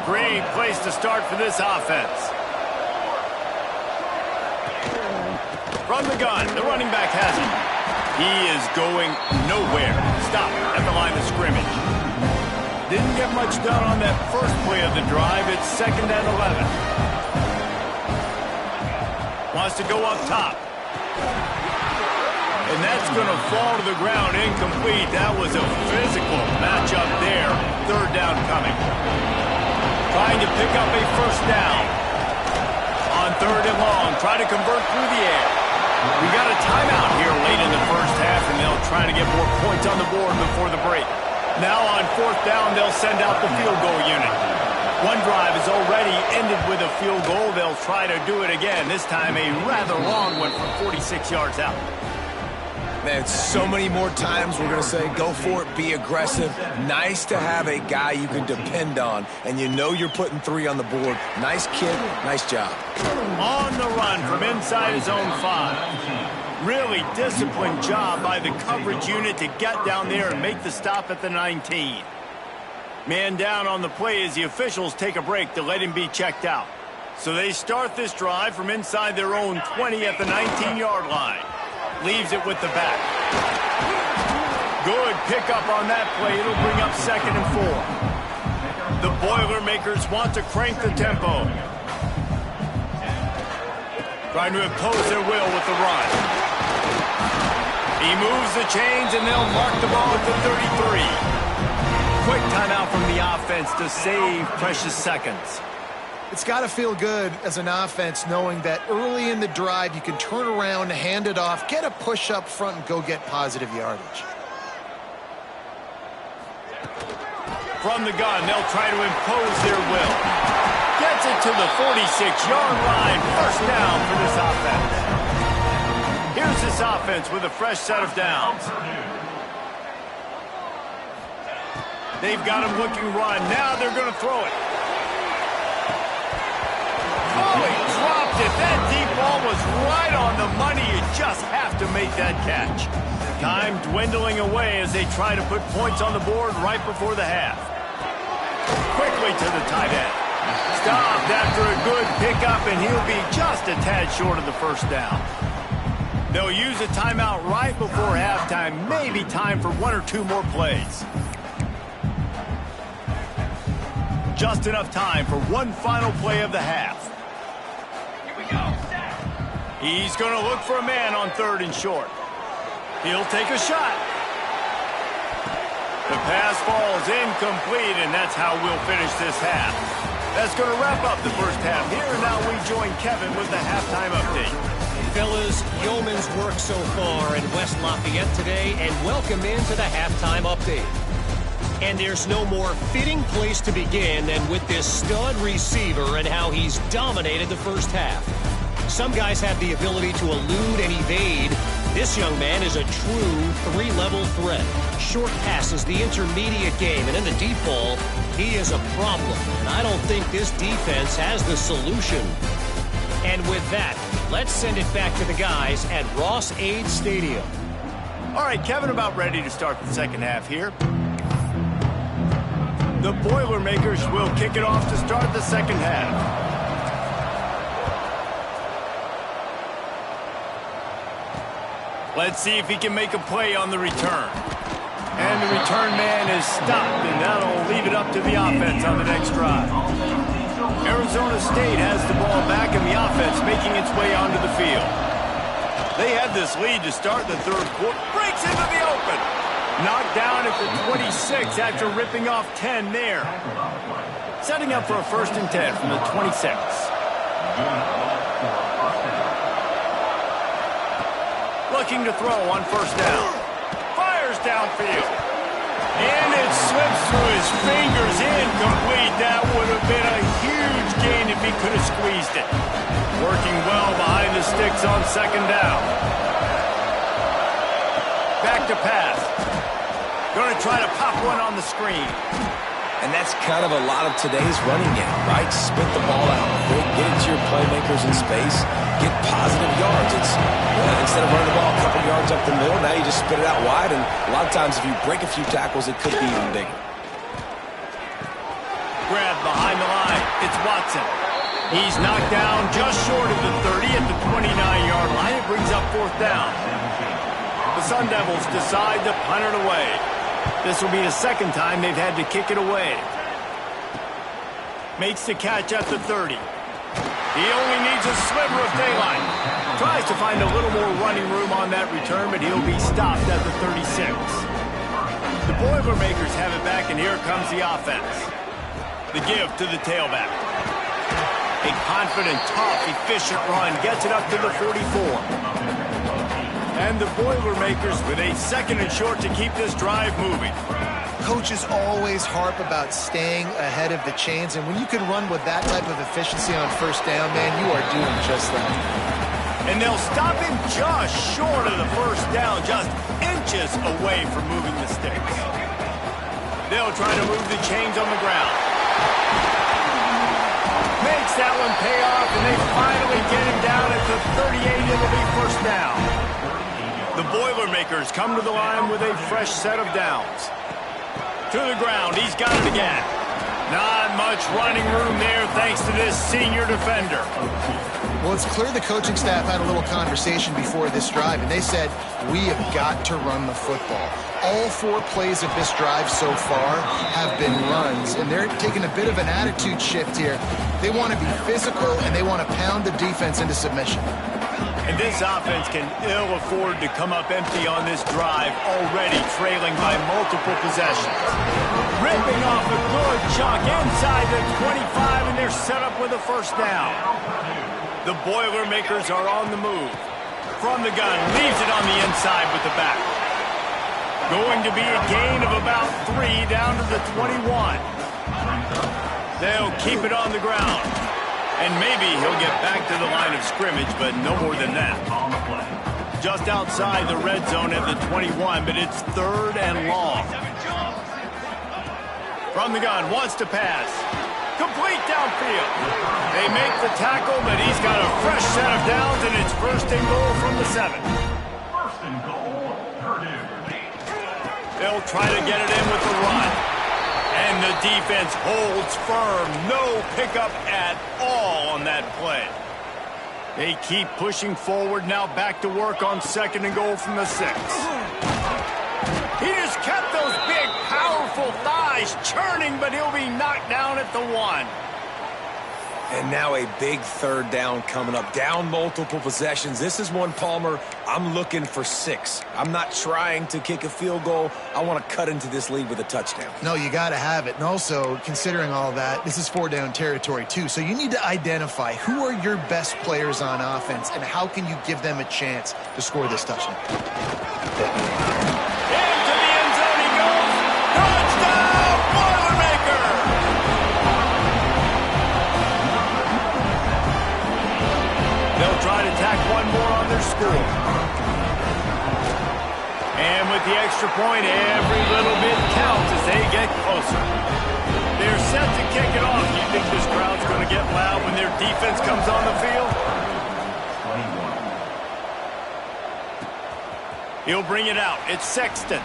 Great place to start for this offense. From the gun, the running back has it. He is going nowhere. Stop at the line of scrimmage. Didn't get much done on that first play of the drive. It's 2nd and 11. Wants to go up top. And that's going to fall to the ground incomplete. That was a physical matchup there. 3rd down coming. Trying to pick up a first down. On 3rd and long, try to convert through the air. We got a timeout here late in the first half, and they'll try to get more points on the board before the break. Now on 4th down, they'll send out the field goal unit. One drive is already ended with a field goal. They'll try to do it again, this time a rather long one from 46 yards out. Man, so many more times we're going to say, go for it, be aggressive. Nice to have a guy you can depend on, and you know you're putting 3 on the board. Nice kid, nice job. On the run from inside his own 5. Really disciplined job by the coverage unit to get down there and make the stop at the 19. Man down on the play as the officials take a break to let him be checked out. So they start this drive from inside their own 20 at the 19-yard line. Leaves it with the back. Good pickup on that play. It'll bring up 2nd and 4. The Boilermakers want to crank the tempo. Trying to impose their will with the run. He moves the chains, and they'll mark the ball at the 33. Quick timeout from the offense to save precious seconds. It's got to feel good as an offense knowing that early in the drive you can turn around, hand it off, get a push up front, and go get positive yardage. From the gun, they'll try to impose their will. Gets it to the 46-yard line. First down for this offense. Here's this offense with a fresh set of downs. They've got him looking run. Now they're going to throw it. Oh, he dropped it. That deep ball was right on the money. You just have to make that catch. Time dwindling away as they try to put points on the board right before the half. Quickly to the tight end. Stopped after a good pickup, and he'll be just a tad short of the first down. They'll use a timeout right before halftime. Maybe time for 1 or 2 more plays. Just enough time for one final play of the half. He's going to look for a man on 3rd and short. He'll take a shot. The pass falls incomplete, and that's how we'll finish this half. That's going to wrap up the first half. Here now we join Kevin with the halftime update. Fellas, yeoman's work so far in West Lafayette today, and welcome into the halftime update. And there's no more fitting place to begin than with this stud receiver and how he's dominated the first half. Some guys have the ability to elude and evade, This young man is a true three-level threat. Short passes, the intermediate game, and in the deep ball, he is a problem. And I don't think this defense has the solution. And with that, let's send it back to the guys at Ross-Ade Stadium. All right, Kevin, about ready to start the second half here. The Boilermakers will kick it off to start the second half. Let's see if he can make a play on the return. And the return man is stopped, and that'll leave it up to the offense on the next drive. Arizona State has the ball back, and the offense making its way onto the field. They had this lead to start the third quarter. Breaks into the open. Knocked down at the 26 after ripping off 10 there. Setting up for a 1st and 10 from the 26. Looking to throw on 1st down. Fires downfield. And it slips through his fingers. Incomplete. That would have been a huge gain if he could have squeezed it. Working well behind the sticks on 2nd down. Back to pass. Going to try to pop one on the screen. And that's kind of a lot of today's running game, right? Spit the ball out quick, get it to your playmakers in space, get positive yards. It's instead of running the ball a couple yards up the middle, now you just spit it out wide, and a lot of times if you break a few tackles, it could be even bigger. Grab behind the line. It's Watson. He's knocked down just short of the 30 at the 29-yard line. It brings up 4th down. The Sun Devils decide to punt it away. This will be the 2nd time they've had to kick it away. Makes the catch at the 30. He only needs a sliver of daylight. Tries to find a little more running room on that return, but he'll be stopped at the 36. The Boilermakers have it back, and here comes the offense. The give to the tailback. A confident, tough, efficient run gets it up to the 44. And the Boilermakers with a 2nd and short to keep this drive moving. Coaches always harp about staying ahead of the chains, and when you can run with that type of efficiency on 1st down, man, you are doing just that. And they'll stop him just short of the 1st down, just inches away from moving the sticks. They'll try to move the chains on the ground. Makes that one pay off, and they finally get him down at the 38. It'll be 1st down. The Boilermakers come to the line with a fresh set of downs. To the ground, he's got it again. Not much running room there thanks to this senior defender. Well, it's clear the coaching staff had a little conversation before this drive, and they said, we have got to run the football. All 4 plays of this drive so far have been runs, and they're taking a bit of an attitude shift here. They want to be physical, and they want to pound the defense into submission. And this offense can ill afford to come up empty on this drive, already trailing by multiple possessions. Ripping off a good chunk inside the 25, and they're set up with a 1st down. The Boilermakers are on the move. From the gun, leaves it on the inside with the back. Going to be a gain of about 3 down to the 21. They'll keep it on the ground. And maybe he'll get back to the line of scrimmage, but no more than that. Just outside the red zone at the 21, but it's 3rd and long. From the gun, wants to pass. Complete downfield. They make the tackle, but he's got a fresh set of downs, and it's 1st and goal from the 7. 1st and goal, Purdue. They'll try to get it in with the run. And the defense holds firm. No pickup at all on that play. They keep pushing forward. Now back to work on 2nd and goal from the 6. He just kept those big, powerful thighs churning, but he'll be knocked down at the 1. And now a big 3rd down coming up. Down multiple possessions. This is one, Palmer, I'm looking for 6. I'm not trying to kick a field goal. I want to cut into this lead with a touchdown. No, you got to have it. And also, considering all that, this is 4-down territory too. So you need to identify who are your best players on offense and how can you give them a chance to score this touchdown. Into the end zone he goes. Touchdown, Boilermaker! They'll try to tack one more on their score. extra point. Every little bit counts as they get closer. They're set to kick it off. You think this crowd's going to get loud when their defense comes on the field? He'll bring it out. It's Sexton.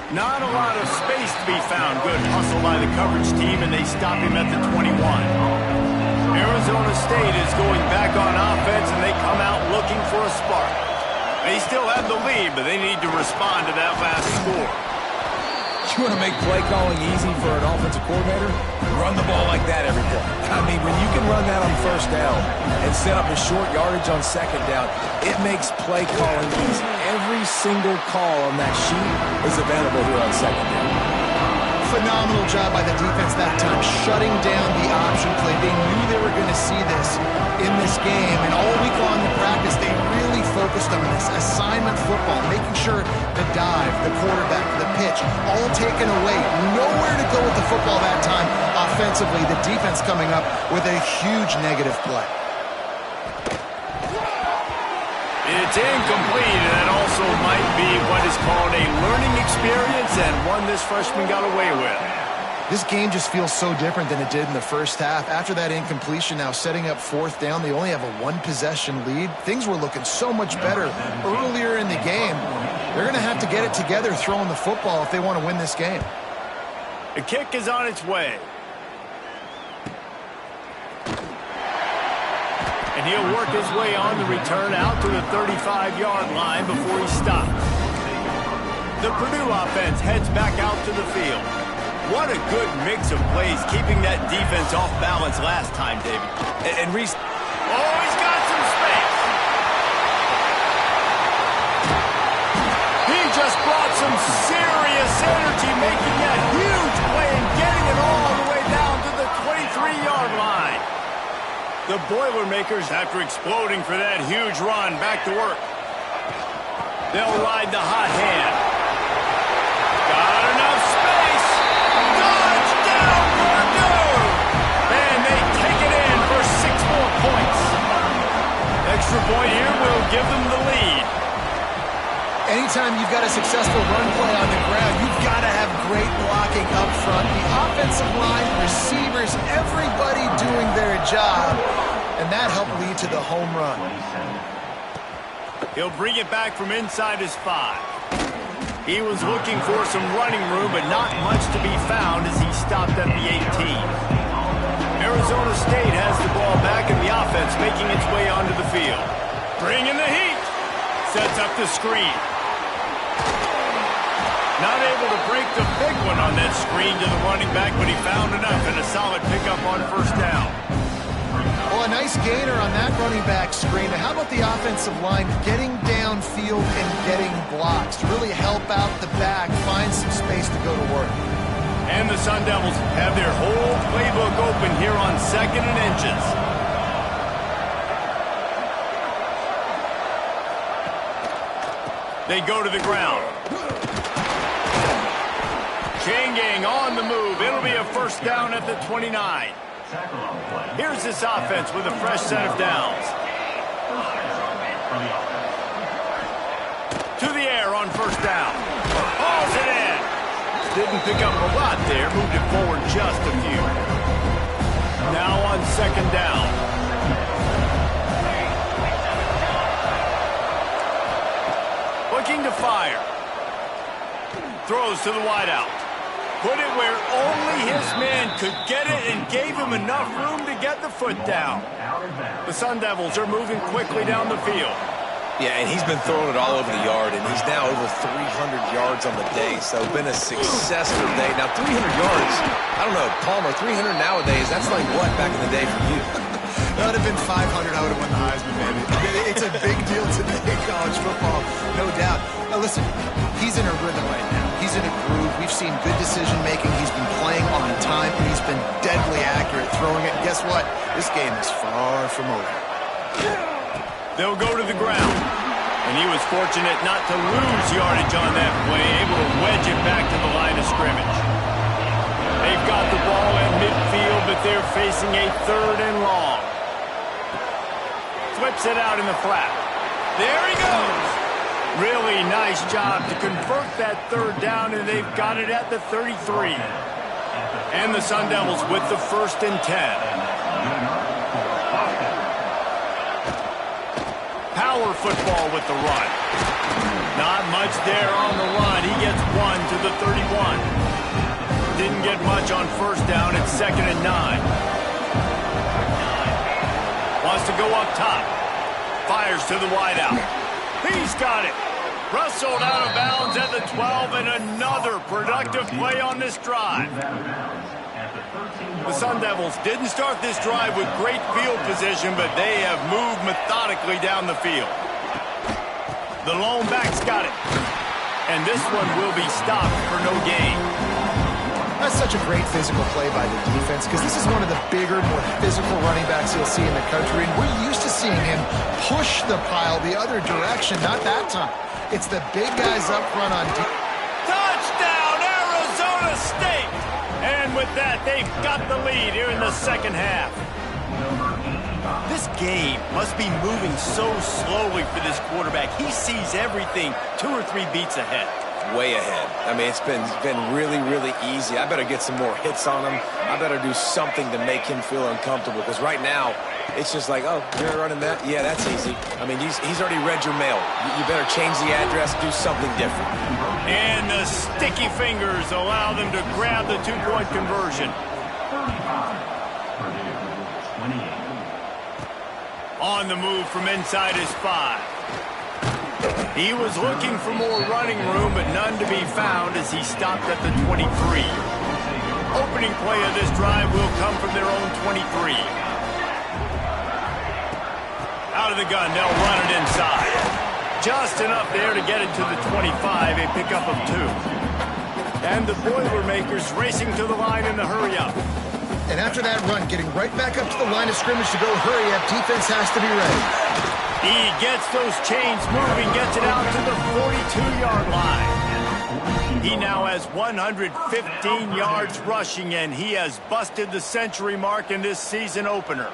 Not a lot of space to be found. Good hustle by the coverage team, and they stop him at the 21. Arizona State is going back on offense, and they come out looking for a spark. They still have the lead, but they need to respond to that last score. You want to make play calling easy for an offensive coordinator? Run the ball like that every play. I mean, when you can run that on first down and set up a short yardage on second down, it makes play calling easy. Every single call on that sheet is available here on second down. Phenomenal job by the defense that time, shutting down the option play. They knew they were going to see this in this game, and all week long in practice, they really focused on this assignment football, making sure the dive, the quarterback, the pitch, all taken away. Nowhere to go with the football that time offensively. The defense coming up with a huge negative play. It's incomplete, and that also might be what is called a learning experience and one this freshman got away with. This game just feels so different than it did in the first half. After that incompletion, now setting up fourth down, they only have a one-possession lead. Things were looking so much better earlier in the game. They're going to have to get it together throwing the football if they want to win this game. The kick is on its way. And he'll work his way on the return out to the 35-yard line before he stops. The Purdue offense heads back out to the field. What a good mix of plays, keeping that defense off balance last time, David. And Reese... Oh, he's got some space. He just brought some serious energy, making that huge play and getting it all the way down to the 23-yard line. The Boilermakers, after exploding for that huge run, back to work. They'll ride the hot hand. Got enough space. Touchdown, Purdue! And they take it in for 6 more points. Extra point here will give them the lead. Anytime you've got a successful run play on the ground, you've got to have great blocking up front. The offensive line, receivers, everybody doing their job, and that helped lead to the home run. He'll bring it back from inside his 5. He was looking for some running room, but not much to be found as he stopped at the 18. Arizona State has the ball back in the offense, making its way onto the field. Bringing the heat. Sets up the screen. Not able to break the big one on that screen to the running back, but he found enough and a solid pickup on first down. Well, a nice gainer on that running back screen. Now, how about the offensive line getting downfield and getting blocks to really help out the back, find some space to go to work? And the Sun Devils have their whole playbook open here on 2nd and inches. They go to the ground. Chain gang on the move. It'll be a first down at the 29. Here's this offense with a fresh set of downs. To the air on first down. Hauls it in. Didn't pick up a lot there. Moved it forward just a few. Now on second down. Looking to fire. Throws to the wideout. Put it where only his man could get it and gave him enough room to get the foot down. The Sun Devils are moving quickly down the field. Yeah, and he's been throwing it all over the yard, and he's now over 300 yards on the day, so been a successful day. Now, 300 yards, I don't know, Palmer, 300 nowadays, that's like what back in the day for you? That would have been 500. I would have won the Heisman, baby. It's a big deal today in college football, no doubt. Now, listen, he's in a rhythm right now. He's in a groove. We've seen good decision-making. He's been playing on time, and he's been deadly accurate throwing it. And guess what? This game is far from over. They'll go to the ground. And he was fortunate not to lose yardage on that play, able to wedge it back to the line of scrimmage. They've got the ball at midfield, but they're facing a 3rd and long. Flips it out in the flat. There he goes. Really nice job to convert that third down, and they've got it at the 33. And the Sun Devils with the 1st and 10. Power football with the run. Not much there on the run. He gets 1 to the 31. Didn't get much on 1st down. It's 2nd and 9. Wants to go up top. Fires to the wideout. He's got it. Wrestled out of bounds at the 12, and another productive play on this drive. The Sun Devils didn't start this drive with great field position, but they have moved methodically down the field. The lone back's got it. And this one will be stopped for no gain. That's such a great physical play by the defense, because this is one of the bigger, more physical running backs you'll see in the country, and we're used to seeing him push the pile the other direction. Not that time. It's the big guys up front on defense. Touchdown, Arizona State! And with that, they've got the lead here in the 2nd half. This game must be moving so slowly for this quarterback. He sees everything 2 or 3 beats ahead. Way ahead. I mean, it's been really, really easy. I better get some more hits on him. I better do something to make him feel uncomfortable, because right now, it's just like, oh, you're running that? Yeah, that's easy. I mean, he's already read your mail. You better change the address, do something different. And the sticky fingers allow them to grab the 2-point conversion. 35, 28. On the move from inside his 5. He was looking for more running room, but none to be found as he stopped at the 23. Opening play of this drive will come from their own 23. Out of the gun, they'll run it inside. Just enough there to get it to the 25, a pickup of 2. And the Boilermakers racing to the line in the hurry-up. And after that run, getting right back up to the line of scrimmage to go hurry up, defense has to be ready. He gets those chains moving, gets it out to the 42-yard line. He now has 115 yards rushing, and he has busted the century mark in this season opener.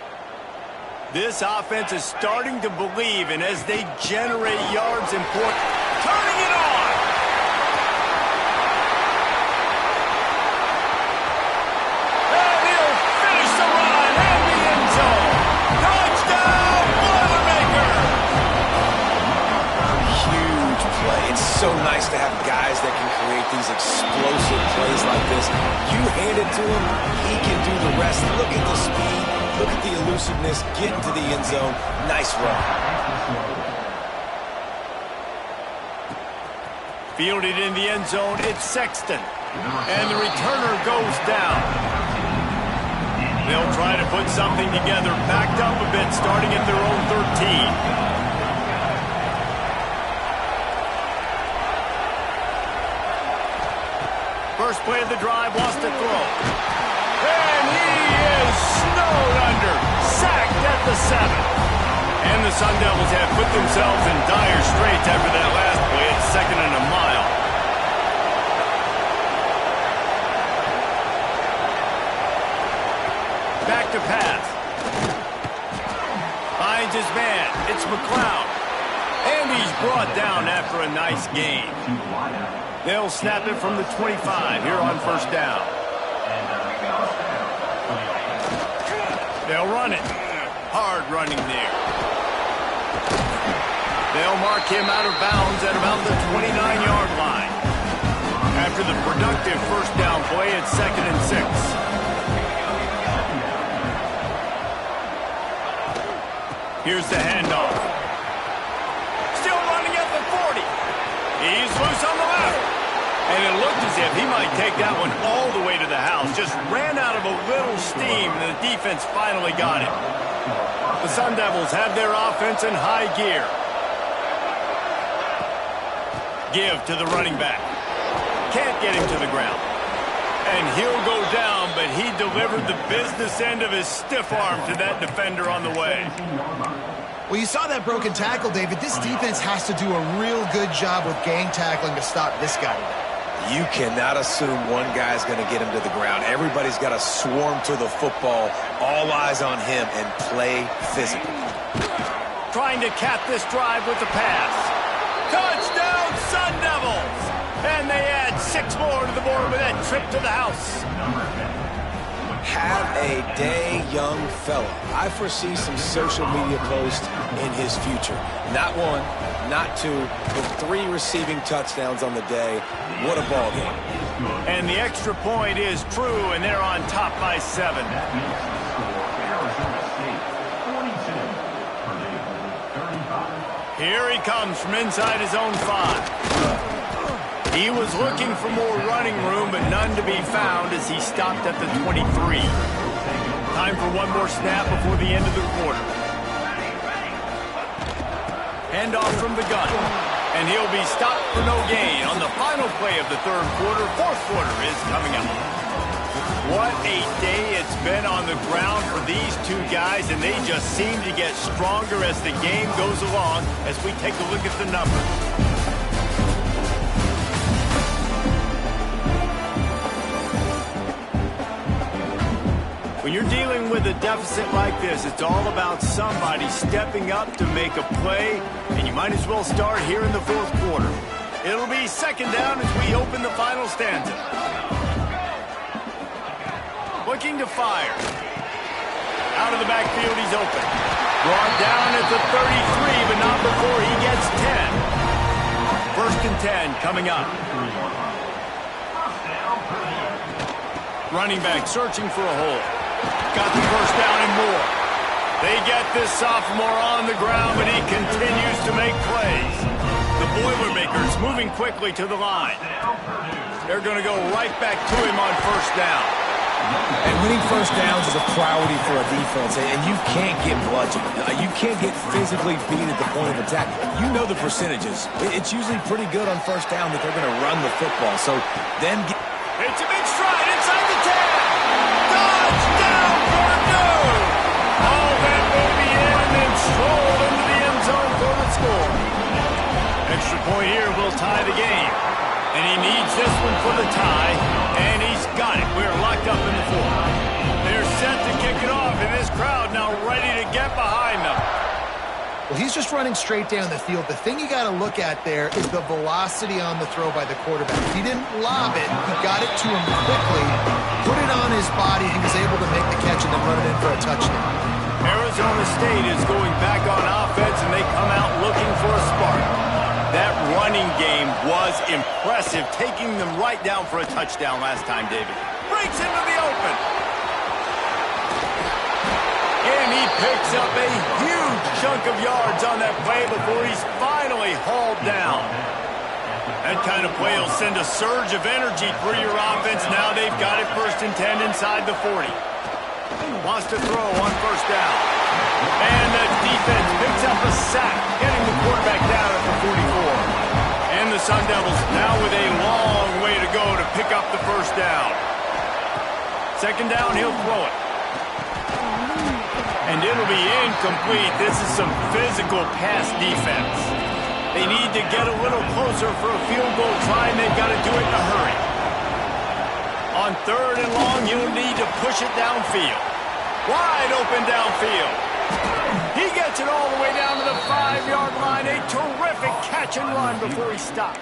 This offense is starting to believe, and as they generate yards and points, turning it on! And he'll finish the run and the end zone. Touchdown, Boilermaker! Huge play. It's so nice to have guys that can create these explosive plays like this. You hand it to him, he can do the rest. Look at the speed. Look at the elusiveness, get into the end zone. Nice run. Fielded in the end zone, it's Sexton. And the returner goes down. They'll try to put something together, backed up a bit, starting at their own 13. First play of the drive, wants to throw. And he is snowed under, sacked at the 7. And the Sun Devils have put themselves in dire straits after that last play. It's 2nd and a mile. Back to pass. Finds his man. It's McLeod. And he's brought down after a nice gain. They'll snap it from the 25 here on 1st down. They'll run it. Hard running there. They'll mark him out of bounds at about the 29-yard line. After the productive 1st down play, it's 2nd and 6. Here's the handoff. Still running at the 40. He's loose on the left. And it looked as if he might take that one all the way to the house. Just ran out of a little steam, and the defense finally got it. The Sun Devils have their offense in high gear. Give to the running back. Can't get him to the ground. And he'll go down, but he delivered the business end of his stiff arm to that defender on the way. Well, you saw that broken tackle, David. This defense has to do a real good job with gang tackling to stop this guy today. You cannot assume one guy's going to get him to the ground. Everybody's got to swarm to the football, all eyes on him, and play physical. Trying to cap this drive with the pass. Touchdown, Sun Devils! And they add 6 more to the board with that trip to the house. Have a day, young fella. I foresee some social media posts in his future. Not 1, not 2, but 3 receiving touchdowns on the day. What a ball game. And the extra point is true, and they're on top by 7. Here he comes from inside his own 5. He was looking for more running room, but none to be found as he stopped at the 23. Time for one more snap before the end of the quarter. Handoff from the gun. And he'll be stopped for no gain on the final play of the third quarter. Fourth quarter is coming up. What a day it's been on the ground for these 2 guys, and they just seem to get stronger as the game goes along as we take a look at the numbers. When you're dealing with a deficit like this, it's all about somebody stepping up to make a play, and you might as well start here in the fourth quarter. It'll be second down as we open the final stanza. Looking to fire. Out of the backfield, he's open. Brought down at the 33, but not before he gets 10. First and 10 coming up. Running back searching for a hole. Got the first down and more. They get this sophomore on the ground, but he continues to make plays. The Boilermakers moving quickly to the line. They're going to go right back to him on first down. And winning first downs is a priority for a defense, and you can't get bludgeoned. You can't get physically beat at the point of attack. You know the percentages. It's usually pretty good on first down that they're going to run the football. So then... It's a big stride inside the 10. Touchdown, Purdue! All that will be in and then strolled into the end zone for the score. Extra point here will tie the game. And he needs this one for the tie, and he's got it. We're locked up in the fourth. They're set to kick it off, and this crowd now ready to get behind them. Well, he's just running straight down the field. The thing you got to look at there is the velocity on the throw by the quarterback. He didn't lob it. He got it to him quickly, put it on his body. He was able to make the catch and then run it in for a touchdown. Arizona State is going back on offense, and they come out looking for a spark. That running game was impressive, taking them right down for a touchdown last time, David. Breaks into the open. And he picks up a huge chunk of yards on that play before he's finally hauled down. That kind of play will send a surge of energy through your offense. Now they've got it first and 10 inside the 40. Wants to throw on first down. And the defense picks up a sack, getting the quarterback down at the 44. And the Sun Devils now with a long way to go to pick up the first down. Second down, he'll throw it. And it'll be incomplete. This is some physical pass defense. They need to get a little closer for a field goal try, and they've got to do it in a hurry. On third and long, you'll need to push it downfield. Wide open downfield. He gets it all the way down to the 5-yard line. A terrific catch and run before he stopped.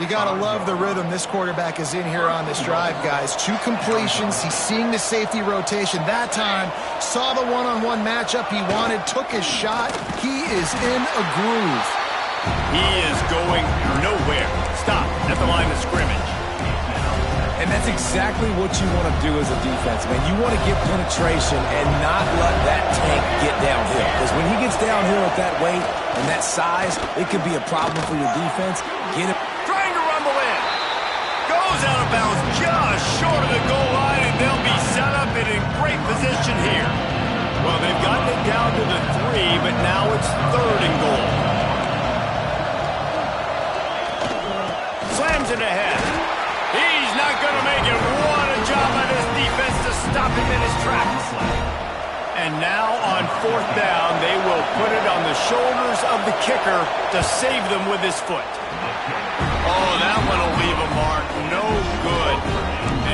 You got to love the rhythm this quarterback is in here on this drive, guys. 2 completions. He's seeing the safety rotation. That time, saw the one-on-one matchup he wanted, took his shot. He is in a groove. He is going nowhere. Stop at the line of scrimmage. And that's exactly what you want to do as a defense, man. You want to get penetration and not let that tank get downhill. Because when he gets downhill at that weight and that size, it could be a problem for your defense. Get him. Trying to rumble in. Goes out of bounds just short of the goal line, and they'll be set up and in great position here. Well, they've gotten it down to the 3, but now it's third and goal. Slams it ahead. He's not going to make it. What a job by this defense to stop him in his tracks. And now on fourth down, they will put it on the shoulders of the kicker to save them with his foot. Oh, that one will leave a mark. No good.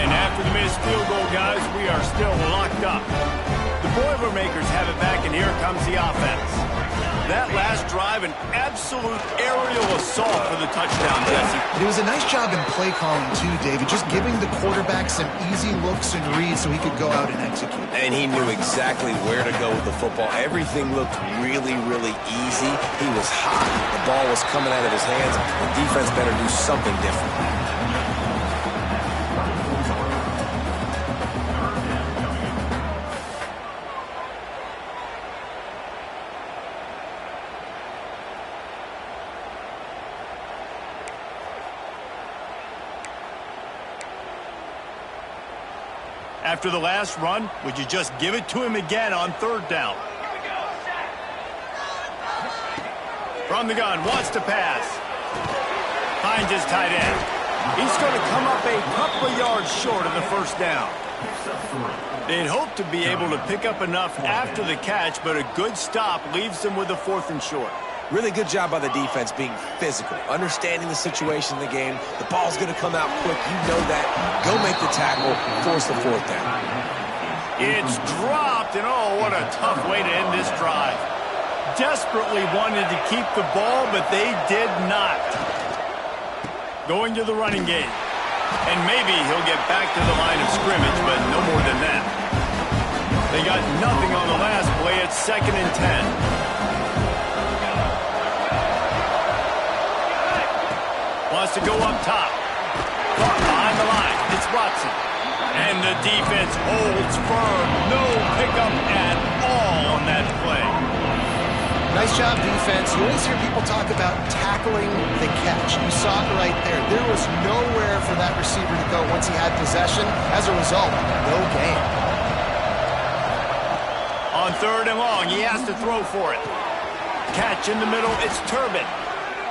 And after the missed field goal, guys, we are still locked up. The Boilermakers have it back, and here comes the offense. That last drive, an absolute aerial assault for the touchdown, Jesse. It was a nice job in play calling, too, David, just giving the quarterback some easy looks and reads so he could go out and execute. And he knew exactly where to go with the football. Everything looked really, really easy. He was hot. The ball was coming out of his hands. The defense better do something different. After the last run, would you just give it to him again on third down? From the gun, wants to pass. Finds his tight end. He's going to come up a couple of yards short of the first down. They'd hope to be able to pick up enough after the catch, but a good stop leaves them with a 4th and short. Really good job by the defense being physical, understanding the situation in the game. The ball's going to come out quick. You know that. Go make the tackle, force the 4th down. It's dropped, and oh, what a tough way to end this drive. Desperately wanted to keep the ball, but they did not. Going to the running game. And maybe he'll get back to the line of scrimmage, but no more than that. They got nothing on the last play. It's 2nd and 10. Wants to go up top. Caught behind the line. It's Watson. And the defense holds firm. No pickup at all on that play. Nice job, defense. You always hear people talk about tackling the catch. You saw it right there. There was nowhere for that receiver to go once he had possession. As a result, no gain. On 3rd and long, he has to throw for it. Catch in the middle. It's Turbin.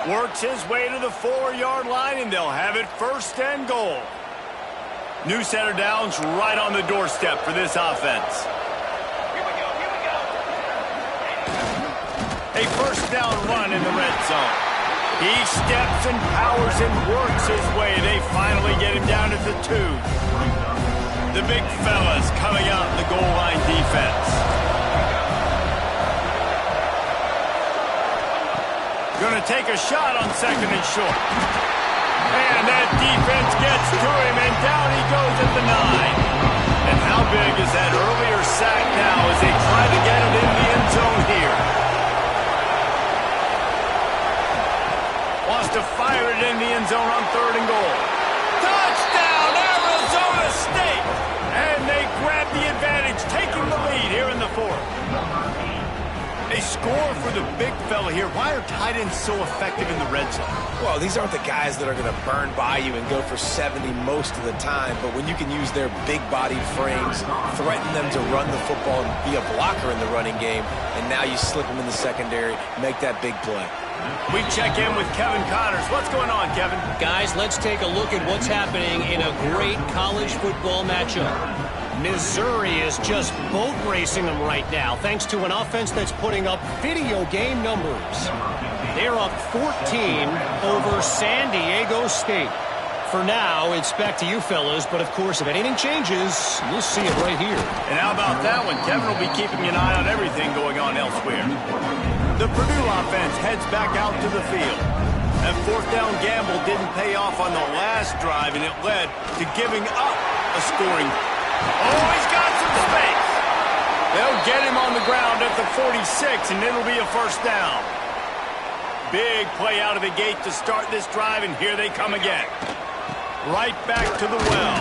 Works his way to the 4-yard line, and they'll have it 1st and goal. New set of downs right on the doorstep for this offense. A 1st down run in the red zone. He steps and powers and works his way. They finally get him down at the 2. The big fellas coming out in the goal line defense. Going to take a shot on 2nd and short. And that defense gets to him, and down he goes at the 9. And how big is that earlier sack now as they try to get it in the end zone here? Wants to fire it in the end zone on 3rd and goal. Touchdown, Arizona State! And they grab the advantage, taking the lead here in the 4th. A score for the big fella here. Why are tight ends so effective in the red zone? Well, these aren't the guys that are going to burn by you and go for 70 most of the time, but when you can use their big-bodied frames, threaten them to run the football and be a blocker in the running game, and now you slip them in the secondary, make that big play. We check in with Kevin Connors. What's going on, Kevin? Guys, let's take a look at what's happening in a great college football matchup. Missouri is just boat racing them right now, thanks to an offense that's putting up video game numbers. They're up 14 over San Diego State. For now, it's back to you fellas, but of course, if anything changes, you'll see it right here. And how about that one? Kevin will be keeping an eye on everything going on elsewhere. The Purdue offense heads back out to the field. That 4th down gamble didn't pay off on the last drive, and it led to giving up a scoring. Oh, he's got some space. They'll get him on the ground at the 46, and it'll be a 1st down. Big play out of the gate to start this drive, and here they come again. Right back to the well.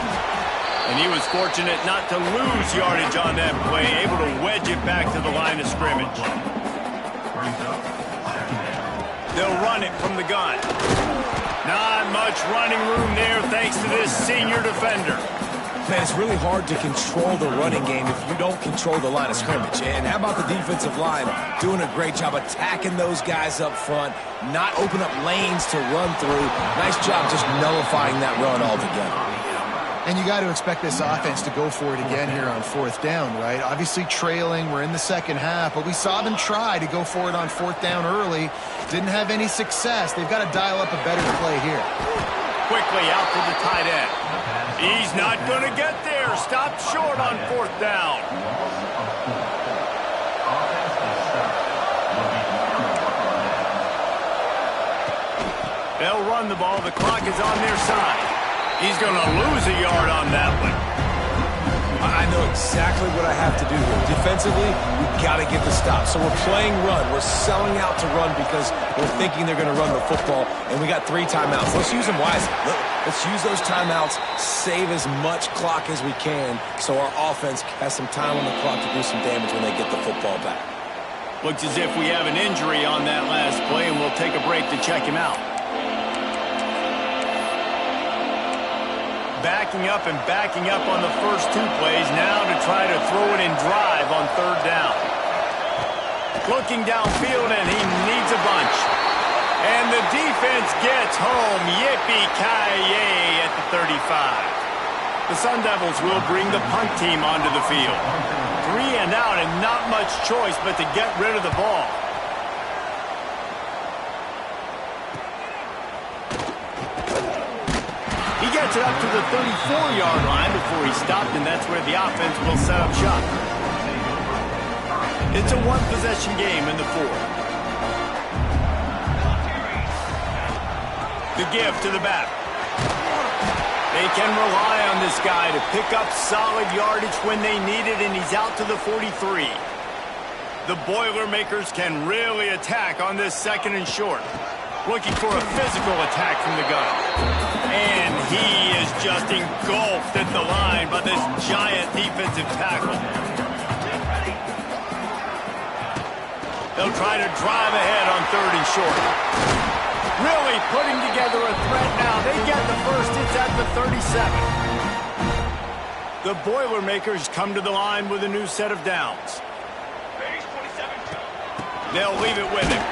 And he was fortunate not to lose yardage on that play, able to wedge it back to the line of scrimmage. They'll run it from the gun. Not much running room there thanks to this senior defender. Man, it's really hard to control the running game if you don't control the line of scrimmage. And how about the defensive line doing a great job attacking those guys up front, not open up lanes to run through. Nice job just nullifying that run altogether. And you got to expect this offense to go for it again here on 4th down, right? Obviously trailing, we're in the 2nd half, but we saw them try to go for it on 4th down early. Didn't have any success. They've got to dial up a better play here. Quickly out to the tight end. He's not going to get there. Stopped short on 4th down. They'll run the ball. The clock is on their side. He's going to lose a yard on that one. I know exactly what I have to do here. Defensively, we've got to get the stop. So we're playing run. We're selling out to run because we're thinking they're going to run the football, and we got 3 timeouts. Let's use them wisely. Let's use those timeouts, save as much clock as we can so our offense has some time on the clock to do some damage when they get the football back. Looks as if we have an injury on that last play, and we'll take a break to check him out. Backing up on the first 2 plays now to try to throw it and drive on 3rd down. Looking downfield, and he needs a bunch. And the defense gets home. Yippee-ki-yay at the 35. The Sun Devils will bring the punt team onto the field. 3 and out, and not much choice but to get rid of the ball. He gets it up to the 34-yard line before he stopped, and that's where the offense will set up shop. It's a 1-possession game in the 4th. The give to the back. They can rely on this guy to pick up solid yardage when they need it, and he's out to the 43. The Boilermakers can really attack on this 2nd and short. Looking for a physical attack from the gun. And he is just engulfed at the line by this giant defensive tackle. They'll try to drive ahead on 3rd and short. Really putting together a threat now. They get the first. It's at the 37. The Boilermakers come to the line with a new set of downs. They'll leave it with him.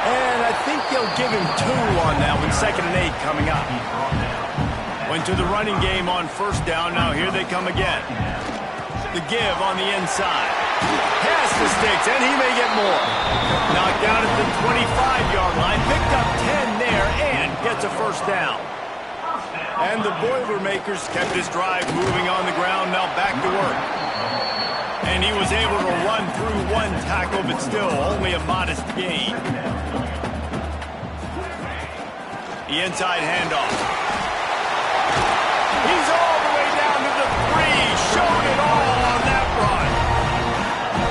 And I think they'll give him 2 on that one. 2nd and 8 coming up. Went to the running game on 1st down. Now here they come again. The give on the inside. Pass the sticks, and he may get more. Knocked down at the 25-yard line. Picked up 10 there and gets a 1st down. And the Boilermakers kept his drive moving on the ground. Now back to work. And he was able to run through 1 tackle, but still only a modest gain. The inside handoff. He's all the way down to the 3. Showed it all on that run.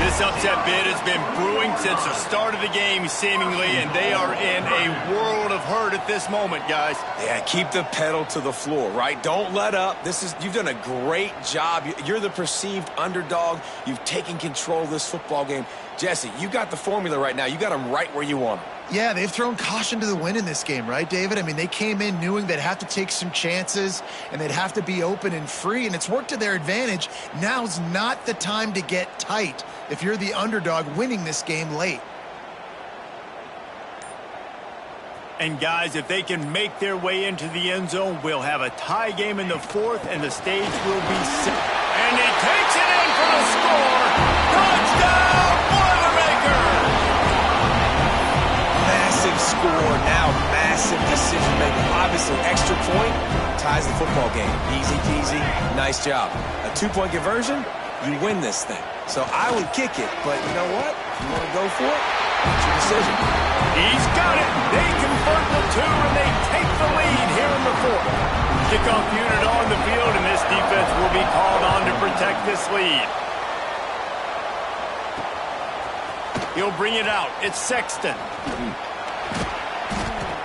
This upset bid has been brewing since the start of the game, seemingly, and they are in a world of hurt at this moment, guys. Yeah, keep the pedal to the floor, right? Don't let up. You've done a great job. You're the perceived underdog. You've taken control of this football game. Jesse, you got the formula right now. You got them right where you want them. Yeah, they've thrown caution to the wind in this game, right, David? I mean, they came in knowing they'd have to take some chances and they'd have to be open and free, and it's worked to their advantage. Now's not the time to get tight if you're the underdog winning this game late. And, guys, if they can make their way into the end zone, we'll have a tie game in the 4th, and the stage will be set. And he takes it in for the score. Touchdown, Boilermakers! Massive score, now massive decision-making. Obviously, extra point ties the football game. Easy peasy, nice job. A 2-point conversion, you win this thing. So I would kick it, but you know what? If you want to go for it, it's your decision. He's got it. They convert the 2, and they take the lead here in the 4th. Kickoff unit on the field, and this defense will be called on to protect this lead. He'll bring it out. It's Sexton.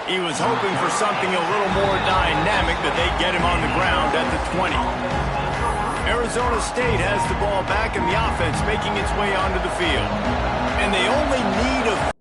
He was hoping for something a little more dynamic, but they get him on the ground at the 20. Arizona State has the ball back, and the offense making its way onto the field. And they only need a